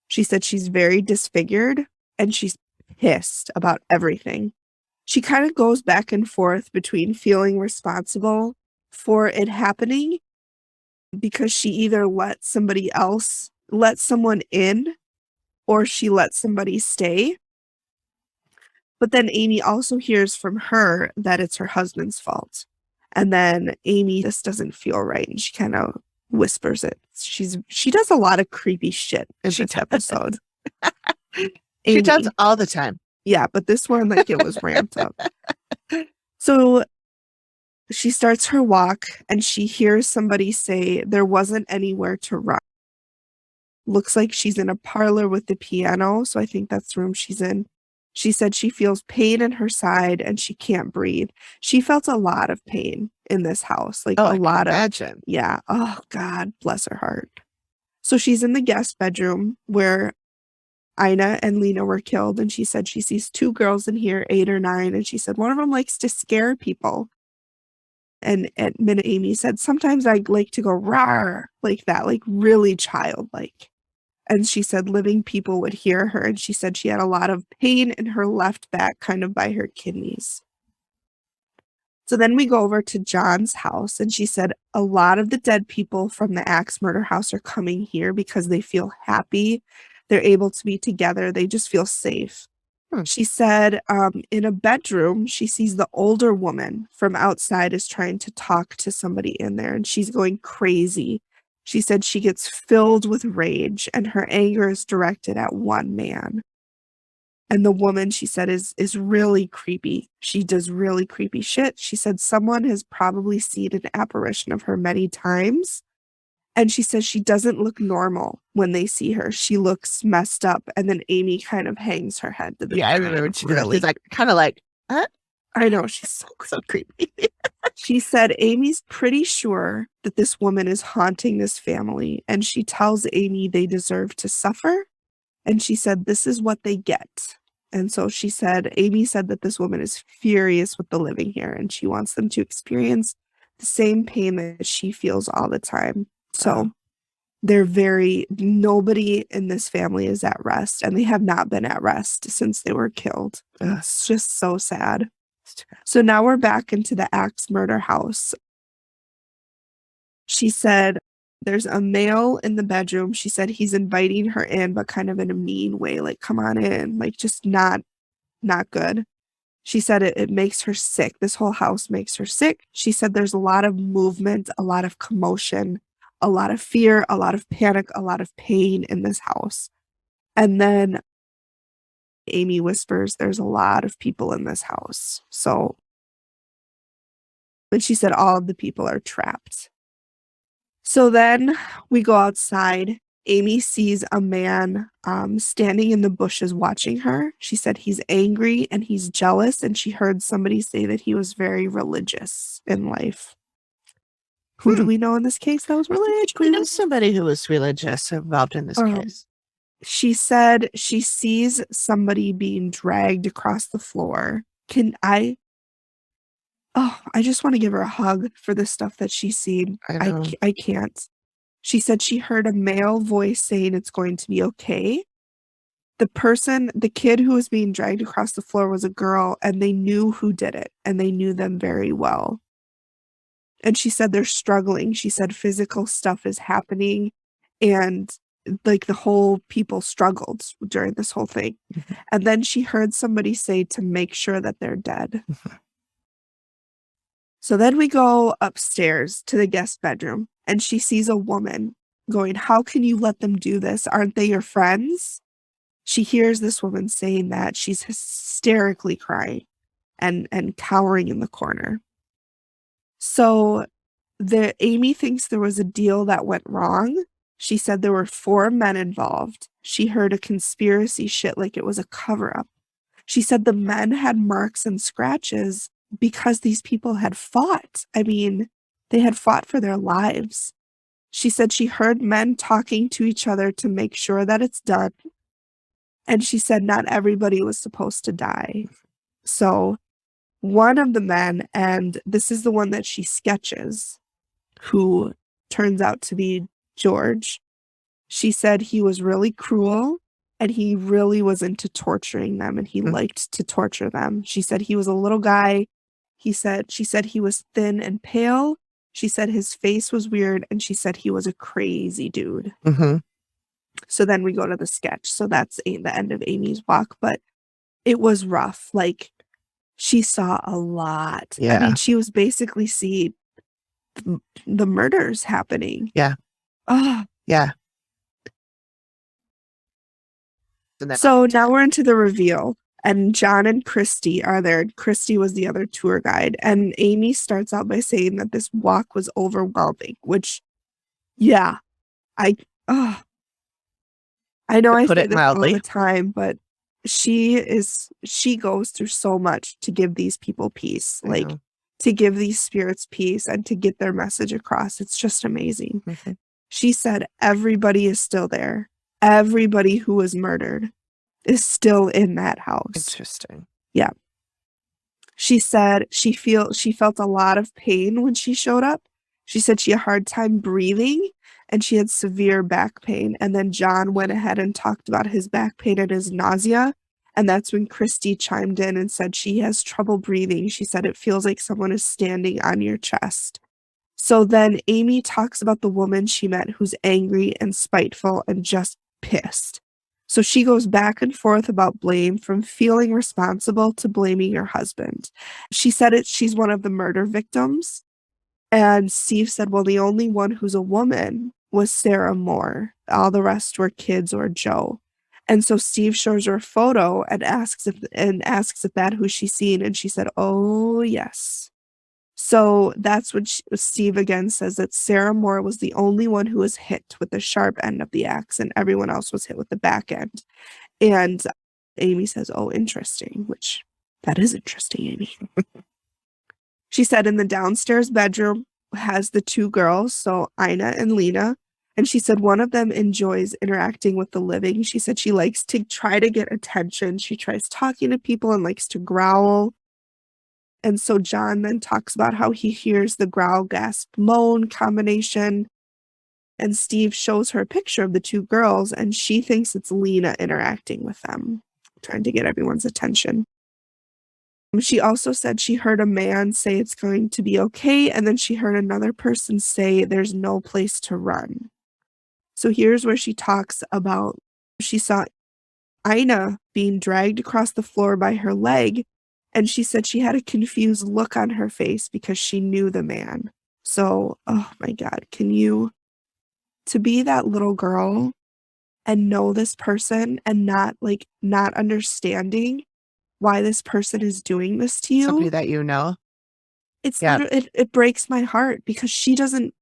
She said she's very disfigured and she's pissed about everything. She kind of goes back and forth between feeling responsible for it happening because she either let someone in or she let somebody stay. But then Amy also hears from her that it's her husband's fault. And then Amy just doesn't feel right and she kind of whispers it. She does a lot of creepy shit in this episode. She does all the time. Yeah, but this one, like, it was ramped up. So she starts her walk and she hears somebody say there wasn't anywhere to run. Looks like she's in a parlor with the piano, so I think that's the room she's in. She said she feels pain in her side and she can't breathe. She felt a lot of pain in this house, like a lot of. Imagine. Yeah. Oh God, bless her heart. So she's in the guest bedroom where Ina and Lena were killed, and she said she sees two girls in here, 8 or 9, and she said one of them likes to scare people. And Minna Amy said sometimes I like to go rawr like that, like really childlike. And she said living people would hear her, and she said she had a lot of pain in her left back, kind of by her kidneys. So then we go over to John's house, and she said a lot of the dead people from the Ax Murder House are coming here because they feel happy. They're able to be together. They just feel safe. She said in a bedroom, she sees the older woman from outside is trying to talk to somebody in there, and she's going crazy. She said she gets filled with rage, and her anger is directed at one man. And the woman, she said, is really creepy. She does really creepy shit. She said someone has probably seen an apparition of her many times. And she says she doesn't look normal when they see her. She looks messed up. And then Amy kind of hangs her head to the ground. I remember when she did. She's like, kind of like, huh? I know. She's so creepy. She said Amy's pretty sure that this woman is haunting this family. And she tells Amy they deserve to suffer. And she said, this is what they get. And so she said, Amy said that this woman is furious with the living here and she wants them to experience the same pain that she feels all the time. So nobody in this family is at rest, and they have not been at rest since they were killed. It's just so sad. So now we're back into the Ax Murder House. She said there's a male in the bedroom. She said he's inviting her in, but kind of in a mean way, like, come on in, like, just not good. She said it makes her sick. This whole house makes her sick. She said there's a lot of movement, a lot of commotion, a lot of fear, a lot of panic, a lot of pain in this house. And then Amy whispers, there's a lot of people in this house. So, and she said all of the people are trapped. So then we go outside. Amy sees a man standing in the bushes watching her. She said he's angry and he's jealous, and she heard somebody say that he was very religious in life. Who do we know in this case that was religious? We know somebody who was religious involved in this case. She said she sees somebody being dragged across the floor. I just want to give her a hug for the stuff that she's seen. I can't. She said she heard a male voice saying it's going to be okay. The kid who was being dragged across the floor was a girl, and they knew who did it, and they knew them very well. And she said they're struggling. She said physical stuff is happening, and like the whole people struggled during this whole thing. Mm-hmm. And then she heard somebody say to make sure that they're dead. Mm-hmm. So then we go upstairs to the guest bedroom, and she sees a woman going, how can you let them do this? Aren't they your friends? She hears this woman saying that. She's hysterically crying and cowering in the corner. So Amy thinks there was a deal that went wrong. She said there were 4 men involved. She heard a conspiracy shit like it was a cover-up. She said the men had marks and scratches because these people had fought. I mean, they had fought for their lives. She said she heard men talking to each other to make sure that it's done. And she said not everybody was supposed to die. So one of the men, and this is the one that she sketches, who turns out to be George, she said he was really cruel and he really was into torturing them, and he liked to torture them. She said he was a little guy. She said he was thin and pale. She said his face was weird, and she said he was a crazy dude. Mm-hmm. So then we go to the sketch. So that's the end of Amy's walk, but it was rough. Like, she saw a lot. Yeah. I mean, she was basically seeing the murders happening. Yeah. Oh. Yeah. So now we're into the reveal, and John and Christy are there. Christy was the other tour guide, and Amy starts out by saying that this walk was overwhelming, which, yeah, I know I say this all the time, but she goes through so much to give these people peace, like to give these spirits peace and to get their message across. It's just amazing. Mm-hmm. She said everybody is still there. Everybody who was murdered is still in that house. Interesting. Yeah. She said she felt a lot of pain when she showed up. She said she had a hard time breathing and she had severe back pain. And then John went ahead and talked about his back pain and his nausea. And that's when Christy chimed in and said she has trouble breathing. She said it feels like someone is standing on your chest. So then Amy talks about the woman she met who's angry and spiteful and just pissed. So she goes back and forth about blame, from feeling responsible to blaming her husband. She said she's one of the murder victims. And Steve said, well, the only one who's a woman was Sarah Moore. All the rest were kids or Joe. And so Steve shows her a photo and asks if that who she's seen. And she said, oh, yes. So that's when Steve again says that Sarah Moore was the only one who was hit with the sharp end of the axe, and everyone else was hit with the back end. And Amy says, oh, interesting, which that is interesting, Amy. She said in the downstairs bedroom has the 2 girls, so Ina and Lena, And she said one of them enjoys interacting with the living. She said she likes to try to get attention. She tries talking to people and likes to growl. And so John then talks about how he hears the growl, gasp, moan combination. And Steve shows her a picture of the two girls, and she thinks it's Lena interacting with them, trying to get everyone's attention. She also said she heard a man say it's going to be okay, and then she heard another person say there's no place to run. So here's where she talks about she saw Ina being dragged across the floor by her leg, and she said she had a confused look on her face because she knew the man. So, oh my God, to be that little girl and know this person and not understanding why this person is doing this to you. Somebody that you know. It's it breaks my heart because she doesn't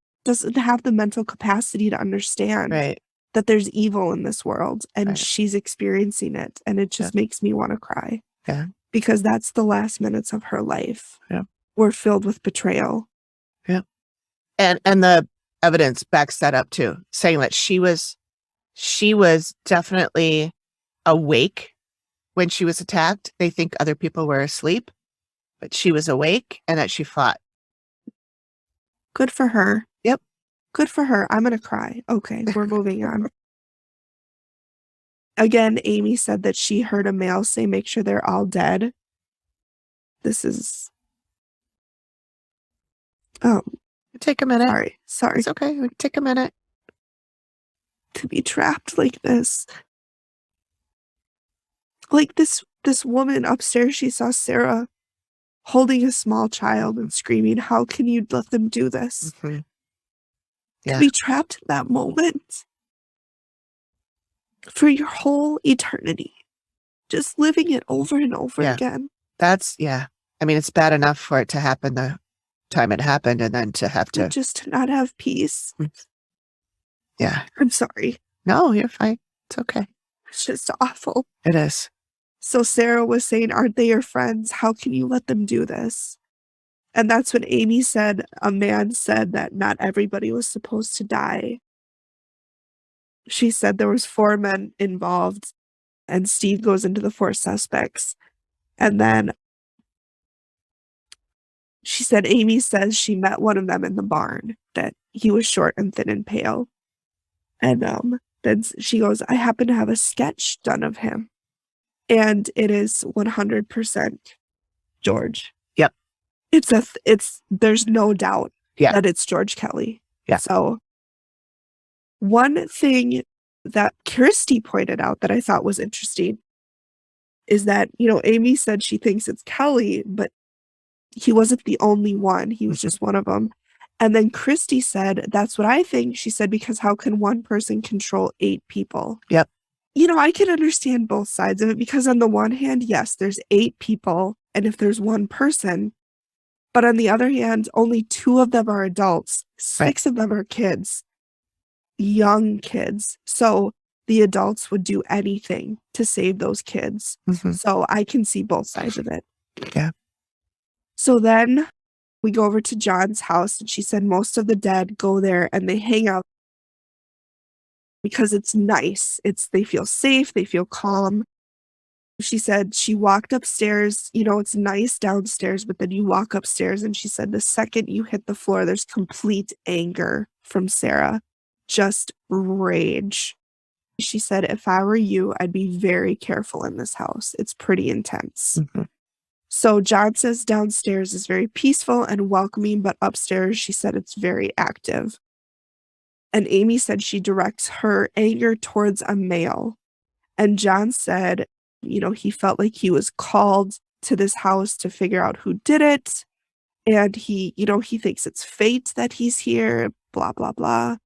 have the mental capacity to understand that there's evil in this world, and she's experiencing it, and it just makes me want to cry. Yeah. Because that's the last minutes of her life. Yeah. Were filled with betrayal. Yeah. And the evidence backs that up too, saying that she was definitely awake when she was attacked. They think other people were asleep, but she was awake and that she fought. Good for her. Yep. Good for her. I'm going to cry. Okay, we're moving on. Again, Amy said that she heard a male say, make sure they're all dead. This is... Take a minute. Sorry. It's okay. We can take a minute. To be trapped like this. Like this woman upstairs, she saw Sarah holding a small child and screaming, how can you let them do this? Mm-hmm. Yeah. To be trapped in that moment for your whole eternity. Just living it over and over again. I mean, it's bad enough for it to happen the time it happened, and then to have to... just to not have peace. Yeah. I'm sorry. No, you're fine. It's okay. It's just awful. It is. So Sarah was saying, aren't they your friends? How can you let them do this? And that's when Amy said, a man said that not everybody was supposed to die. She said there was 4 men involved, and Steve goes into the 4 suspects. And then she said Amy says she met one of them in the barn, that he was short and thin and pale. And then she goes, I happen to have a sketch done of him. And it is 100% George. Yep. There's no doubt that it's George Kelly. Yeah. So one thing that Kirsty pointed out that I thought was interesting is that, Amy said she thinks it's Kelly, but he wasn't the only one. He was just one of them. And then Christy said, that's what I think. She said, because how can one person control 8 people? Yep. I can understand both sides of it, because on the one hand, yes, there's 8 people. And if there's one person, but on the other hand, only 2 of them are adults. 6 of them are kids, young kids. So the adults would do anything to save those kids. Mm-hmm. So I can see both sides of it. Yeah. So then we go over to John's house, and she said most of the dead go there and they hang out because it's nice. They feel safe. They feel calm. She said she walked upstairs. It's nice downstairs, but then you walk upstairs, and she said the second you hit the floor, there's complete anger from Sarah. Just rage. She said, if I were you, I'd be very careful in this house. It's pretty intense. Mm-hmm. So John says downstairs is very peaceful and welcoming, but upstairs, she said it's very active. And Amy said she directs her anger towards a male. And John said, he felt like he was called to this house to figure out who did it. And he thinks it's fate that he's here, blah, blah, blah.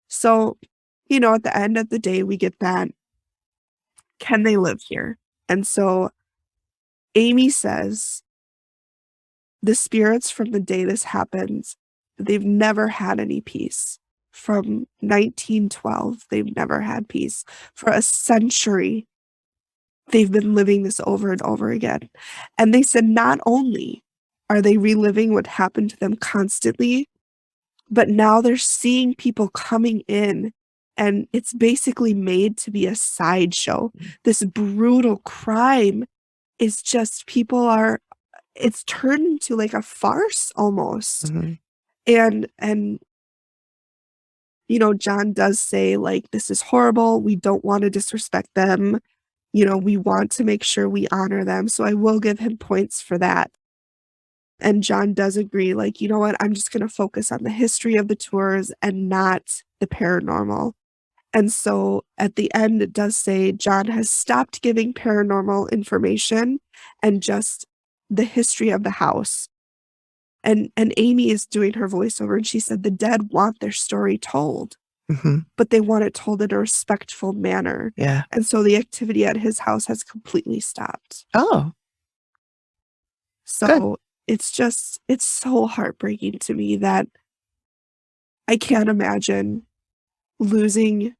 So, at the end of the day, we get that. Can they live here? And so Amy says the spirits from the day this happens, they've never had any peace. From 1912, they've never had peace. For a century, they've been living this over and over again. And they said not only are they reliving what happened to them constantly, But now they're seeing people coming in, and it's basically made to be a sideshow. This brutal crime is just it's turned into like a farce almost. And John does say, like, this is horrible. We don't want to disrespect them. We want to make sure we honor them. So I will give him points for that. And John does agree, like, you know what? I'm just going to focus on the history of the tours and not the paranormal. And so at the end, it does say John has stopped giving paranormal information and just the history of the house. And Amy is doing her voiceover, and she said the dead want their story told, but they want it told in a respectful manner. Yeah. And so the activity at his house has completely stopped. Oh. So good. It's so heartbreaking to me that I can't imagine losing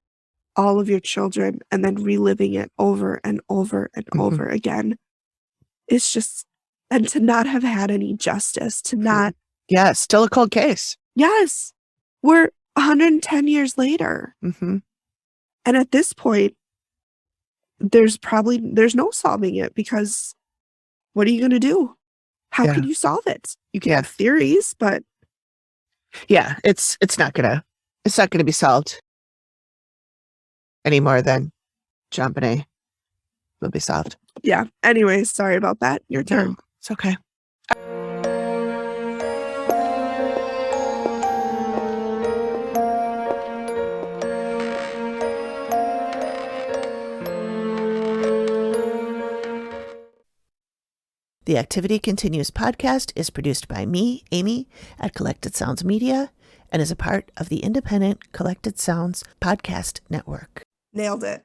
all of your children and then reliving it over and over and over again. It's just, and to not have had any justice, to not. Yeah, still a cold case. Yes. We're 110 years later. And at this point, there's no solving it, because what are you going to do? How can you solve it? You can have theories, but yeah, it's not gonna be solved any more than JonBenet will be solved. Yeah. Anyways, sorry about that. Your turn. No, it's okay. The Activity Continues podcast is produced by me, Amy, at Collected Sounds Media, and is a part of the independent Collected Sounds podcast network. Nailed it.